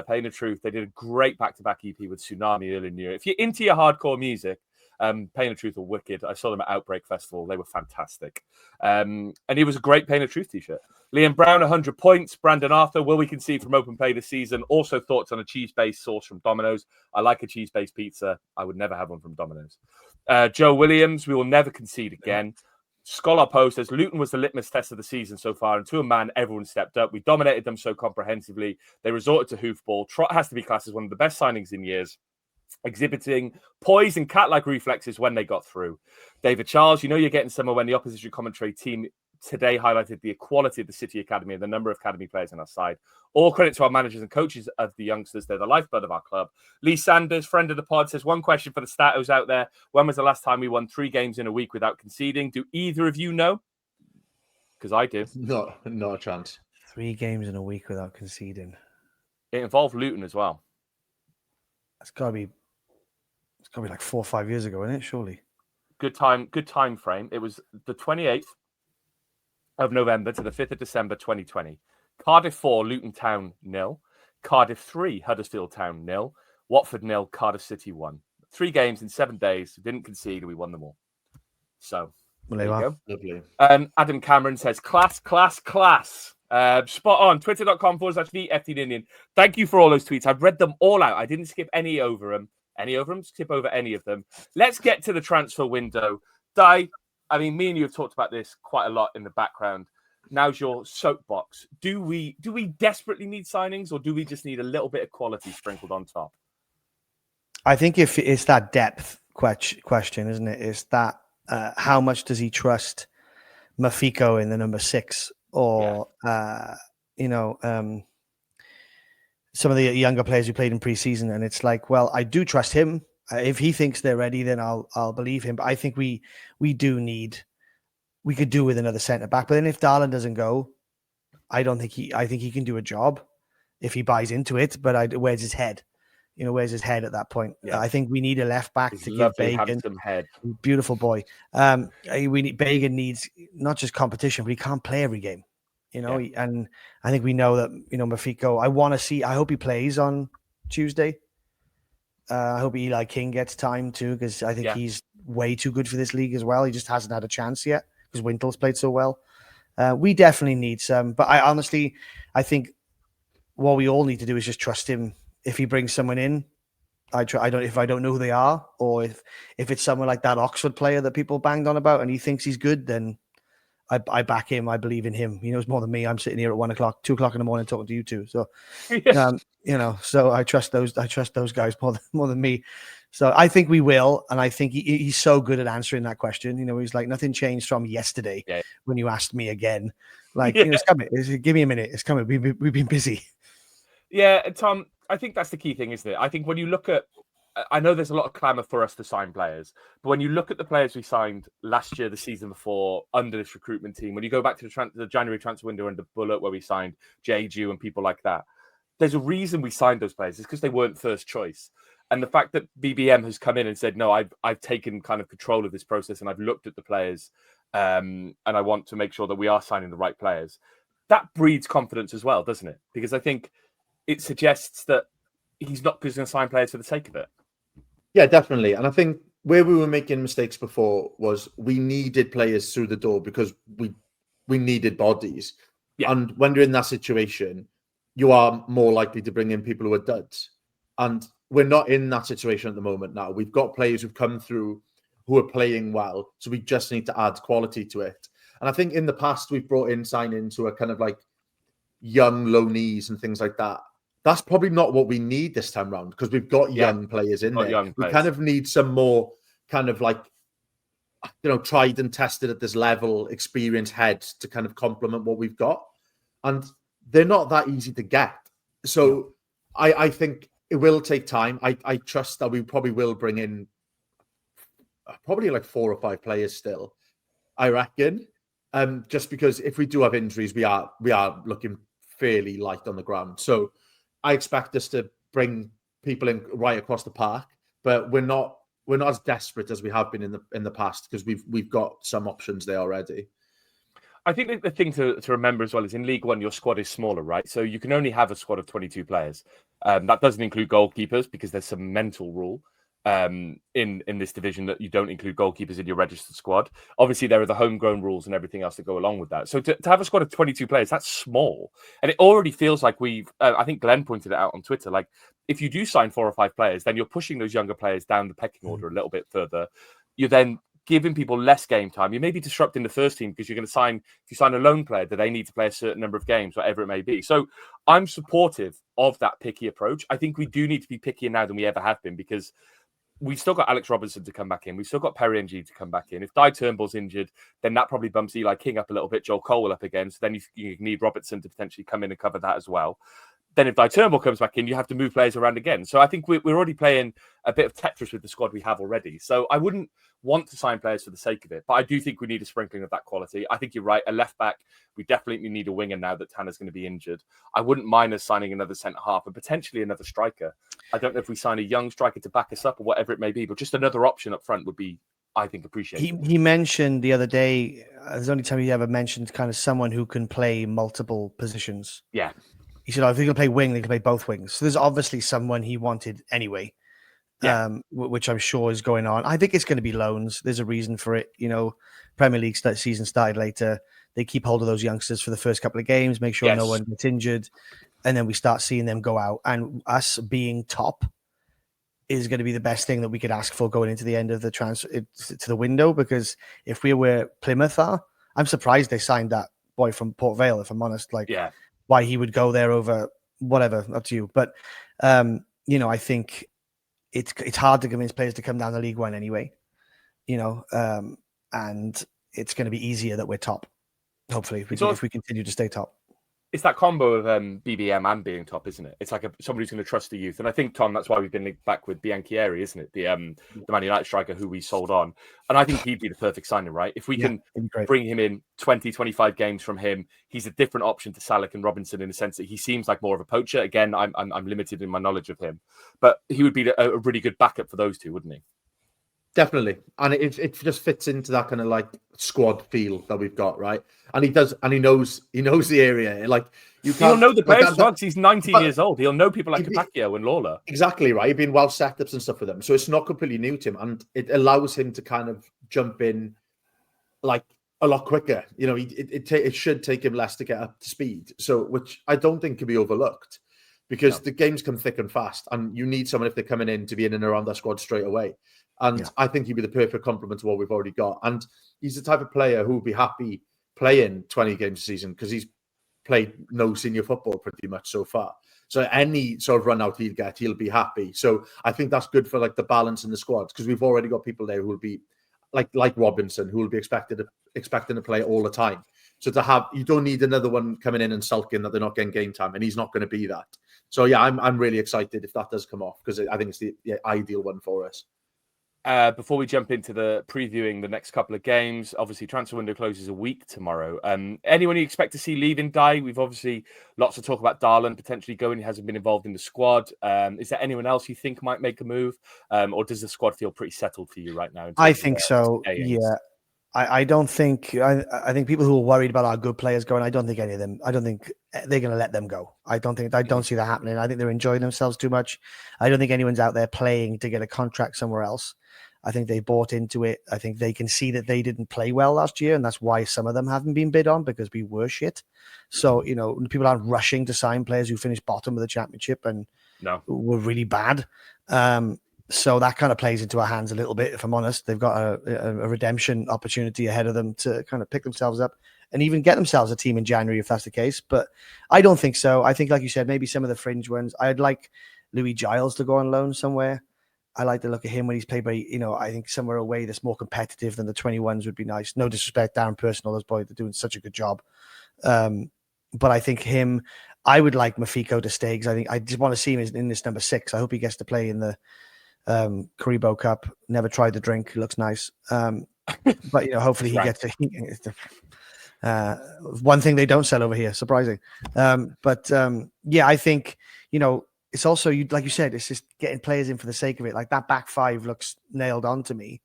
Pain of Truth. They did a great back-to-back EP with Tsunami earlier in the year. If you're into your hardcore music, Pain of Truth were wicked. I saw them at Outbreak Festival. They were fantastic. And it was a great Pain of Truth t-shirt. Liam Brown, 100 points. Brandon Arthur, will we concede from open play this season? Also thoughts on a cheese-based sauce from Domino's. I like a cheese-based pizza. I would never have one from Domino's. Joe Williams, we will never concede again. Scholar Post says Luton was the litmus test of the season so far, and to a man, everyone stepped up. We dominated them so comprehensively. They resorted to hoofball. Trott has to be classed as one of the best signings in years, exhibiting poise and cat-like reflexes when they got through. David Charles, you know you're getting somewhere when the opposition commentary team today highlighted the equality of the City Academy and the number of academy players on our side. All credit to our managers and coaches of the youngsters. They're the lifeblood of our club. Lee Sanders, friend of the pod, says, one question for the statos out there. When was the last time we won 3 games in a week without conceding? Do either of you know? Because I do. Not a chance. 3 games in a week without conceding. It involved Luton as well. It's got to be like 4 or 5 years ago, isn't it? Surely. Good time frame. It was the 28th of November to the 5th of December 2020. Cardiff 4, Luton Town 0. Cardiff 3, Huddersfield Town 0. Watford 0, Cardiff City 1. 3 games in 7 days. Didn't concede. We won them all. So, there you go. Lovely. Adam Cameron says, class. Spot on. Twitter.com/the FT Ninian. Thank you for all those tweets. I've read them all out. I didn't skip any over them. Skip over any of them. Let's get to the transfer window. Dai, I mean, me and you have talked about this quite a lot in the background. Now's your soapbox. Do we desperately need signings, or do we just need a little bit of quality sprinkled on top? I think if it's that depth question, isn't it? It's that how much does he trust Mafiko in the number 6, or some of the younger players who played in pre-season, and it's like, well, I do trust him. If he thinks they're ready, then I'll believe him. But I think we could do with another centre back. But then if Darlin doesn't go, I think he can do a job if he buys into it. But where's his head? Where's his head at that point? Yeah. I think we need a left back to give Bagan head. Beautiful boy. Bagan needs not just competition, but he can't play every game. And I think we know that, Mafiko, I hope he plays on Tuesday. I hope Eli King gets time too, because I think he's way too good for this league as well. He just hasn't had a chance yet because Wintel's played so well. We definitely need some, but I think what we all need to do is just trust him. If he brings someone in, if I don't know who they are, or if it's someone like that Oxford player that people banged on about and he thinks he's good, then I back him. I believe in him. He knows more than me. I'm sitting here at 1 o'clock, 2 o'clock in the morning talking to you two. So, so I trust those guys more than me. So I think we will. And I think he's so good at answering that question. He's like, nothing changed from yesterday when you asked me again. Like, it's coming. Give me a minute. It's coming. We've been busy. Yeah. Tom, I think that's the key thing, isn't it? I think when you look at, I know there's a lot of clamour for us to sign players, but when you look at the players we signed last year, the season before, under this recruitment team, when you go back to the January transfer window under Willock, where we signed Jeju and people like that, there's a reason we signed those players. It's because they weren't first choice. And the fact that BBM has come in and said, no, I've taken kind of control of this process and I've looked at the players and I want to make sure that we are signing the right players. That breeds confidence as well, doesn't it? Because I think it suggests that he's not just going to sign players for the sake of it. Yeah, definitely. And I think where we were making mistakes before was we needed players through the door because we needed bodies. Yeah. And when you're in that situation, you are more likely to bring in people who are duds. And we're not in that situation at the moment now. We've got players who've come through who are playing well. So we just need to add quality to it. And I think in the past, we've brought in signings who are kind of like young loanees and things like that. That's probably not what we need this time round because we've got young players in there. We kind of need some more kind of like, tried and tested at this level, experienced heads to kind of complement what we've got. And they're not that easy to get. So I think it will take time. I trust that we probably will bring in probably like 4 or 5 players still, I reckon. Just because if we do have injuries, we are looking fairly light on the ground. So I expect us to bring people in right across the park, but we're not as desperate as we have been in the past, because we've got some options there already. I think that the thing to remember as well is in League One, your squad is smaller, right? So you can only have a squad of 22 players. That doesn't include goalkeepers, because there's some mental rule in this division that you don't include goalkeepers in your registered squad. Obviously, there are the homegrown rules and everything else that go along with that. So to have a squad of 22 players, that's small. And it already feels like I think Glenn pointed it out on Twitter, like if you do sign 4 or 5 players, then you're pushing those younger players down the pecking order a little bit further. You're then giving people less game time. You may be disrupting the first team, because you're going to if you sign a lone player, do they need to play a certain number of games, whatever it may be. So I'm supportive of that picky approach. I think we do need to be pickier now than we ever have been, because we've still got Alex Robinson to come back in. We've still got Perry Ng to come back in. If Dai Turnbull's injured, then that probably bumps Eli King up a little bit, Joel Cole up again. So then you need Robertson to potentially come in and cover that as well. Then if Dai Turnbull comes back in, you have to move players around again. So I think we're already playing a bit of Tetris with the squad we have already. So I wouldn't want to sign players for the sake of it, but I do think we need a sprinkling of that quality. I think you're right. A left back, we definitely need a winger now that Tanner's going to be injured. I wouldn't mind us signing another centre half and potentially another striker. I don't know if we sign a young striker to back us up or whatever it may be, but just another option up front would be, I think, appreciated. He mentioned the other day, the only time he ever mentioned kind of someone who can play multiple positions. Yeah. He said, if they can play wing, they can play both wings. So there's obviously someone he wanted anyway, which I'm sure is going on. I think it's going to be loans. There's a reason for it. Premier League season started later. They keep hold of those youngsters for the first couple of games, make sure no one gets injured, and then we start seeing them go out. And us being top is going to be the best thing that we could ask for going into the end of the transfer to the window, because if we were Plymouth I'm surprised they signed that boy from Port Vale, if I'm honest. Why he would go there over whatever, up to you. But, I think it's hard to convince players to come down to League One anyway, and it's going to be easier that we're top, hopefully, if we continue to stay top. It's that combo of BBM and being top, isn't it? It's like somebody who's going to trust the youth. And I think, Tom, that's why we've been linked back with Bianchieri, isn't it? The Man United striker who we sold on. And I think he'd be the perfect signing, right? If we can bring him in 20, 25 games from him, he's a different option to Salek and Robinson in the sense that he seems like more of a poacher. Again, I'm limited in my knowledge of him. But he would be a really good backup for those two, wouldn't he? Definitely. And it just fits into that kind of like squad feel that we've got, right? And he does, and he knows the area. Like he'll know the players once he's 19 years old. He'll know people like Capacchio and Lawler. Exactly, right. He's been well setups and stuff for them. So it's not completely new to him. And it allows him to kind of jump in like a lot quicker. It should take him less to get up to speed. So, which I don't think can be overlooked, because the games come thick and fast, and you need someone, if they're coming in, to be in and around that squad straight away. And I think he'd be the perfect complement to what we've already got. And he's the type of player who would be happy playing 20 games a season, because he's played no senior football pretty much so far. So any sort of run out he'll get, he'll be happy. So I think that's good for like the balance in the squad, because we've already got people there who will be like Robinson, who will be expecting to play all the time. So you don't need another one coming in and sulking that they're not getting game time, and he's not going to be that. So yeah, I'm really excited if that does come off, because I think it's the ideal one for us. Before we jump into the previewing the next couple of games, obviously transfer window closes a week tomorrow. Anyone you expect to see leaving, Dai? We've obviously lots of talk about Darlan potentially going. He hasn't been involved in the squad. Is there anyone else you think might make a move, or does the sgoing feel pretty settled for you right now? I think so. Yeah, I don't think. I think people who are worried about our good players going, I don't think any of them. I don't think they're going to let them go. I don't see that happening. I think they're enjoying themselves too much. I don't think anyone's out there playing to get a contract somewhere else. I think they bought into it. I think they can see that they didn't play well last year, and that's why some of them haven't been bid on, because we were shit. So, people aren't rushing to sign players who finished bottom of the championship and were really bad. So that kind of plays into our hands a little bit, if I'm honest. They've got a redemption opportunity ahead of them to kind of pick themselves up and even get themselves a team in January, if that's the case. But I don't think so. I think, like you said, maybe some of the fringe ones. I'd like Louis Giles to go on loan somewhere. I like the look of him when he's played by, I think somewhere away that's more competitive than the 21s would be nice. No disrespect, Darren Personal, those boys are doing such a good job. But I think I would like Mafiko to stay because I think I just want to see him in this number 6. I hope he gets to play in the Karibo Cup. Never tried the drink. It looks nice. But hopefully he gets to. One thing they don't sell over here, surprising. I think it's also like you said, it's just getting players in for the sake of it. Like that back 5 looks nailed on to me.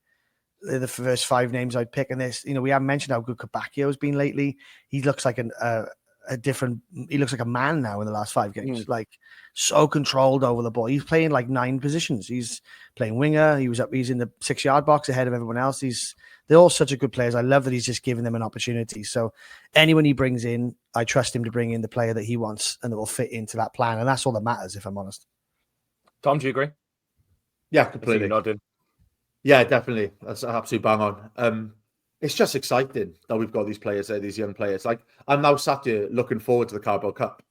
They're the first 5 names I'd pick, and this, we haven't mentioned how good Kabakio has been lately. He looks like he looks like a man now in the last 5 games. Like so controlled over the ball. He's playing like 9 positions. He's playing winger. He's in the 6-yard box ahead of everyone else. They're all such a good players. I love that he's just giving them an opportunity. So anyone he brings in, I trust him to bring in the player that he wants and that will fit into that plan. And that's all that matters, if I'm honest. Tom, do you agree? Yeah, completely. Nodding. Yeah, definitely. That's absolutely bang on. It's just exciting that we've got these players there, these young players. Like I'm now sat here looking forward to the Cardiff Cup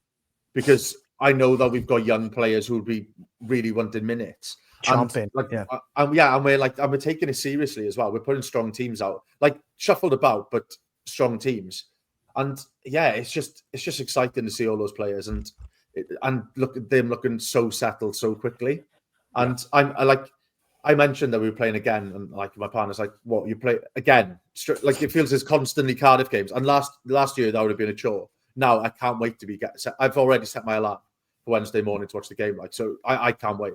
because I know that we've got young players who will be really wanting minutes. Chomping. And we're taking it seriously as well. We're putting strong teams out, like shuffled about, but strong teams. And yeah, it's just exciting to see all those players and look at them looking so settled so quickly. And I mentioned that we were playing again, and like my partner's like, "What you play again?" Like it feels as constantly Cardiff games. And last year that would have been a chore. Now I can't wait to set. I've already set my alarm for Wednesday morning to watch the game. Like so, I can't wait.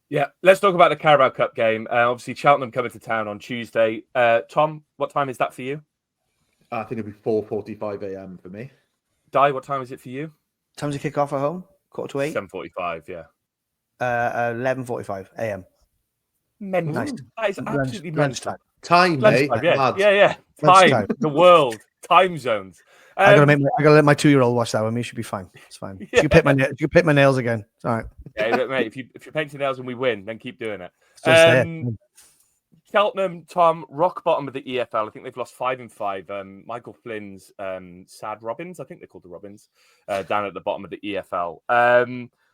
Yeah, let's talk about the Carabao Cup game. Obviously, Cheltenham coming to town on Tuesday. Tom, what time is that for you? I think it'll be 4:45 a.m. for me. Dai, what time is it for you? Time to kick off at home? 7:45. 7:45. Yeah. 11:45 a.m. Mental. Nice. That is absolutely mental. Time, mate. Yeah. Time. The world. Time zones. I gotta let my 2-year-old watch that one. You should be fine. It's fine. Yeah. You can pick my nails again. It's all right. Yeah, mate. If you paint your nails and we win, then keep doing it. Cheltenham, Tom, rock bottom of the EFL. I think they've lost 5 in 5. Michael Flynn's Sad Robins, I think they're called the Robins, down at the bottom of the EFL.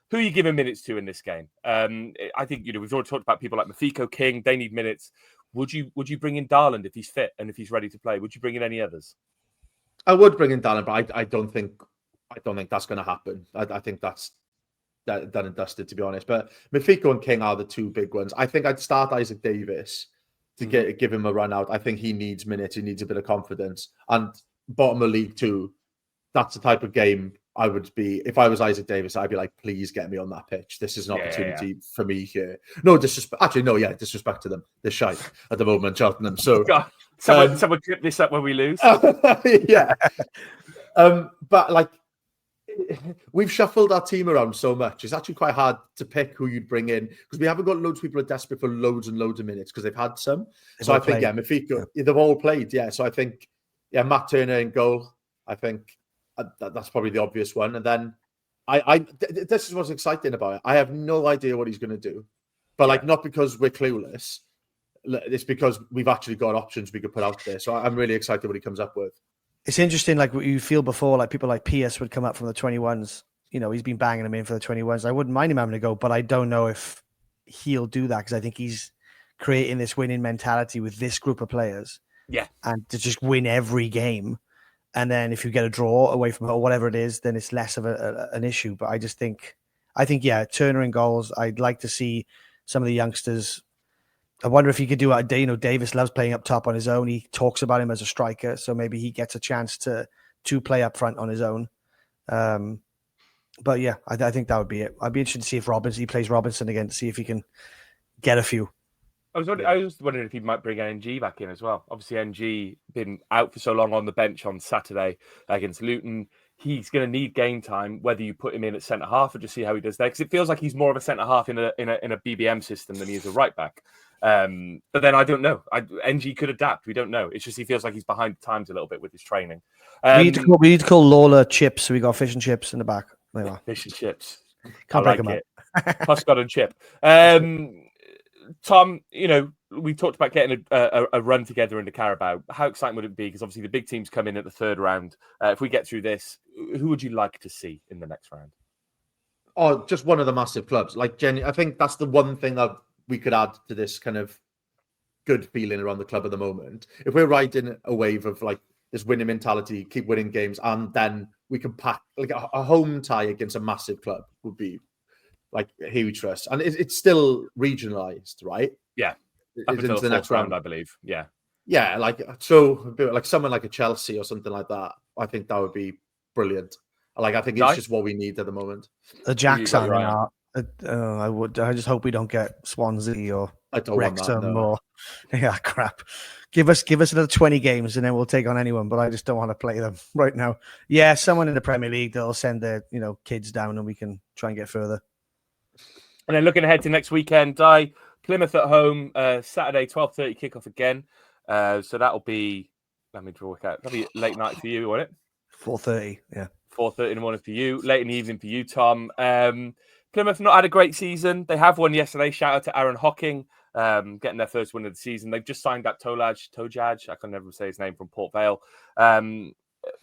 Who are you giving minutes to in this game? I think we've already talked about people like Mafiko, King. They need minutes. Would you bring in Darland if he's fit and if he's ready to play? Would you bring in any others? I would bring in Darland, but I don't think that's going to happen. I think that's done and dusted, to be honest. But Mafiko and King are the 2 big ones. I think I'd start Isaac Davis to give him a run out. I think he needs minutes. He needs a bit of confidence. And bottom of League 2, that's the type of game I would be. If I was Isaac Davis, I'd be like, please get me on that pitch. This is an opportunity for me here. No disrespect. Actually, no, disrespect to them. They're shite at the moment, Cheltenham. So God, someone trip this up when we lose. Yeah. But like, we've shuffled our team around so much. It's actually quite hard to pick who you'd bring in because we haven't got loads of people who are desperate for loads and loads of minutes because they've had some. So I think, Mafiko, they've all played. Yeah. So I think, Matt Turner in goal. I think that's probably the obvious one. And then this is what's exciting about it. I have no idea what he's going to do, but not because we're clueless. It's because we've actually got options we could put out there. So I'm really excited what he comes up with. It's interesting, like what you feel before, like people like Pierce would come up from the 21s. He's been banging them in for the 21s. I wouldn't mind him having to go, but I don't know if he'll do that because I think he's creating this winning mentality with this group of players. Yeah. And to just win every game. And then if you get a draw away from or whatever it is, then it's less of an issue. But I think, Turner in goals. I'd like to see some of the youngsters. I wonder if he could do it. Davis loves playing up top on his own. He talks about him as a striker, so maybe he gets a chance to play up front on his own. But yeah, I think that would be it. I'd be interested to see if he plays Robinson again to see if he can get a few. I was wondering if he might bring NG back in as well. Obviously, NG been out for so long on the bench on Saturday against Luton. He's going to need game time, whether you put him in at centre half or just see how he does there, because it feels like he's more of a centre half in a BBM system than he is a right back. But then I don't know. NG could adapt. We don't know. It's just he feels like he's behind the times a little bit with his training. We need to call Lawler Chips, so we got fish and chips in the back. There you are. Fish and chips. Can't break them up. Puscott and Chip. Tom, we talked about getting a run together in the Carabao. How exciting would it be? Because obviously the big teams come in at the 3rd round. If we get through this, who would you like to see in the next round? Oh, just one of the massive clubs. Like Jenny, I think that's the one thing that we could add to this kind of good feeling around the club at the moment. If we're riding a wave of like this winning mentality, keep winning games, and then we can pack like a home tie against a massive club would be like a huge for us. And it's still regionalized, right? Yeah. It's Up until into the the next round, I believe. Yeah. Yeah, like someone like a Chelsea or something like that. I think that would be brilliant. Like I think it's just what we need at the moment. The Jacks aren't in our. I just hope we don't get Swansea or I don't Wrexham want that, no. or crap. Give us another 20 games and then we'll take on anyone. But I just don't want to play them right now. Yeah, someone in the Premier League that'll send their kids down and we can try and get further. And then looking ahead to next weekend, Dai, Plymouth at home, Saturday 12:30 kickoff again. So that'll be. Let me work out. That'll be late night for you, won't it? 4:30. Yeah. 4:30 in the morning for you. Late in the evening for you, Tom. Plymouth not had a great season. They have won yesterday. Shout out to Aaron Hocking, getting their first win of the season. They've just signed up Tojaj. I can never say his name, from Port Vale.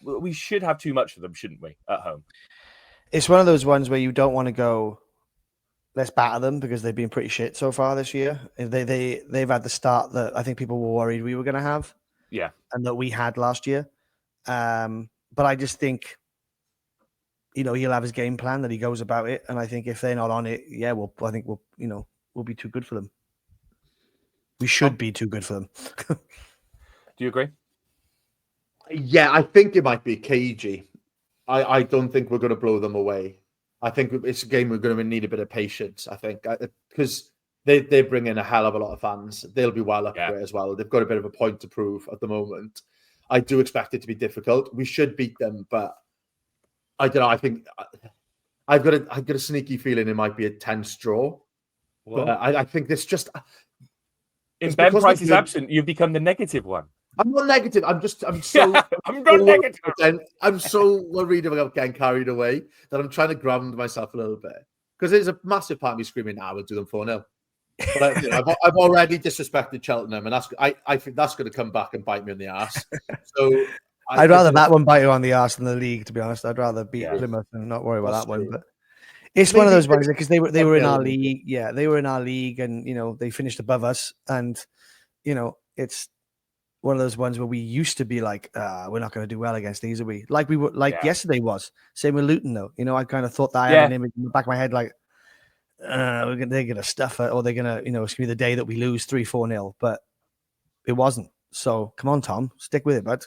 We should have too much for them, shouldn't we, at home? It's one of those ones where you don't want to go, let's batter them, because they've been pretty shit so far this year. They've had the start that I think people were worried we were going to have. Yeah. And that we had last year. But I just think, he'll have his game plan that he goes about it. And I think if they're not on it, I think we'll be too good for them. We should be too good for them. Do you agree? Yeah, I think it might be cagey. I don't think we're going to blow them away. I think it's a game we're going to need a bit of patience, I think, because they bring in a hell of a lot of fans. They'll be well up for it as well. They've got a bit of a point to prove at the moment. I do expect it to be difficult. We should beat them, but I don't know. I think I've got a sneaky feeling it might be a tense draw. But I think this just... In Ben Price's absence, you've become the negative one. I'm not negative. I'm so... I'm not negative. I'm so worried about getting carried away that I'm trying to ground myself a little bit. Because there's a massive part of me screaming, we'll do them 4-0. But I've already disrespected Cheltenham, and I think that's going to come back and bite me in the ass. So I'd rather that one bite you on the arse than the league, to be honest. I'd rather beat Plymouth and not worry about that one. But it's one of those ones because they were in our league. Yeah, they were in our league, and they finished above us. And it's one of those ones where we used to be like, we're not going to do well against these, are we? Like we were, yesterday was. Same with Luton, though. I kind of thought that I had an image in the back of my head, like they're going to stuff it, or they're going to, it's going to be the day that we lose 3-4-0. But it wasn't. So come on, Tom, stick with it, bud.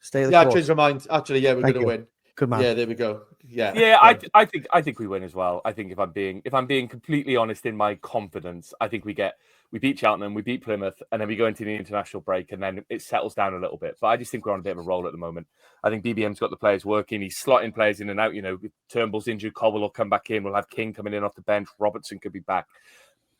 Stay the course. I changed my mind. Actually, we're going to win. Good man. Yeah, there we go. Yeah. I think we win as well. I think if I'm being completely honest in my confidence, I think we beat Cheltenham, we beat Plymouth, and then we go into the international break, and then it settles down a little bit. But I just think we're on a bit of a roll at the moment. I think BBM's got the players working. He's slotting players in and out. If Turnbull's injured, Cobble will come back in. We'll have King coming in off the bench. Robertson could be back.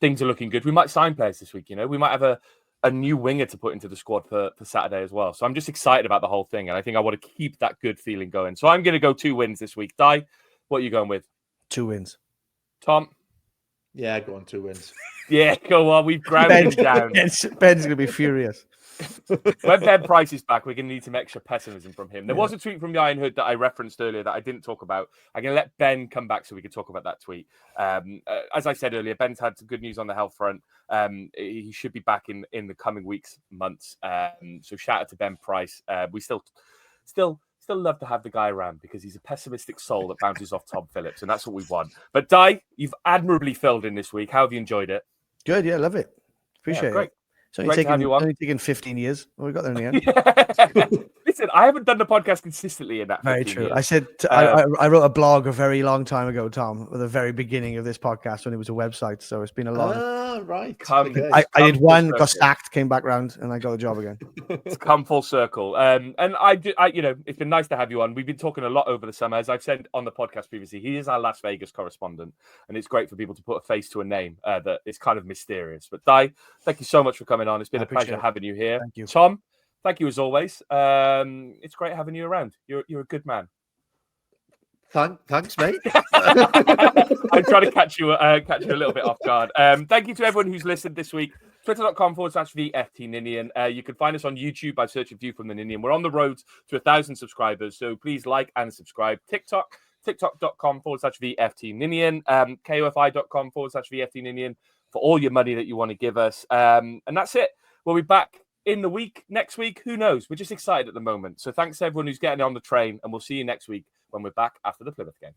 Things are looking good. We might sign players this week. We might have a new winger to put into the squad for Saturday as well. So I'm just excited about the whole thing, and I think I want to keep that good feeling going. So I'm going to go 2 wins this week. Dai, what are you going with? 2 wins. Tom? Yeah, go on, 2 wins. Yeah, go on. We've grounded him down. Ben's going to be furious. When Ben Price is back, we're going to need some extra pessimism from him. There was a tweet from the Iron Hood that I referenced earlier that I didn't talk about. I'm going to let Ben come back so we can talk about that tweet. As I said earlier, Ben's had some good news on the health front. He should be back in the coming weeks, months. So shout out to Ben Price. We still love to have the guy around because he's a pessimistic soul that bounces off Tom Phillips, and that's what we want. But Dai, you've admirably filled in this week. How have you enjoyed it? Good, love it. Appreciate it. It's only taken 15 years. Well, we got there in the end. Listen, I haven't done the podcast consistently in that. Very true. Years. I said I wrote a blog a very long time ago, Tom, at the very beginning of this podcast when it was a website. So it's been a long. Right. I did one, got sacked, came back round, and I got the job again. It's come full circle. And I, it's been nice to have you on. We've been talking a lot over the summer, as I've said on the podcast previously. He is our Las Vegas correspondent, and it's great for people to put a face to a name that is kind of mysterious. But Dai, thank you so much for coming on. It's been a pleasure having you here. Thank you, Tom. Thank you as always. It's great having you around. You're a good man. Thanks, mate. I'm trying to catch you a little bit off guard. Thank you to everyone who's listened this week. Twitter.com/VFT Ninian. You can find us on YouTube by searching View from the Ninian. We're on the road to 1,000 subscribers, so please like and subscribe. TikTok.com/VFT Ninian. KOFI.com/VFT Ninian. for all your money that you want to give us. And that's it. We'll be back in the week, next week. Who knows? We're just excited at the moment. So thanks to everyone who's getting on the train, and we'll see you next week when we're back after the Plymouth game.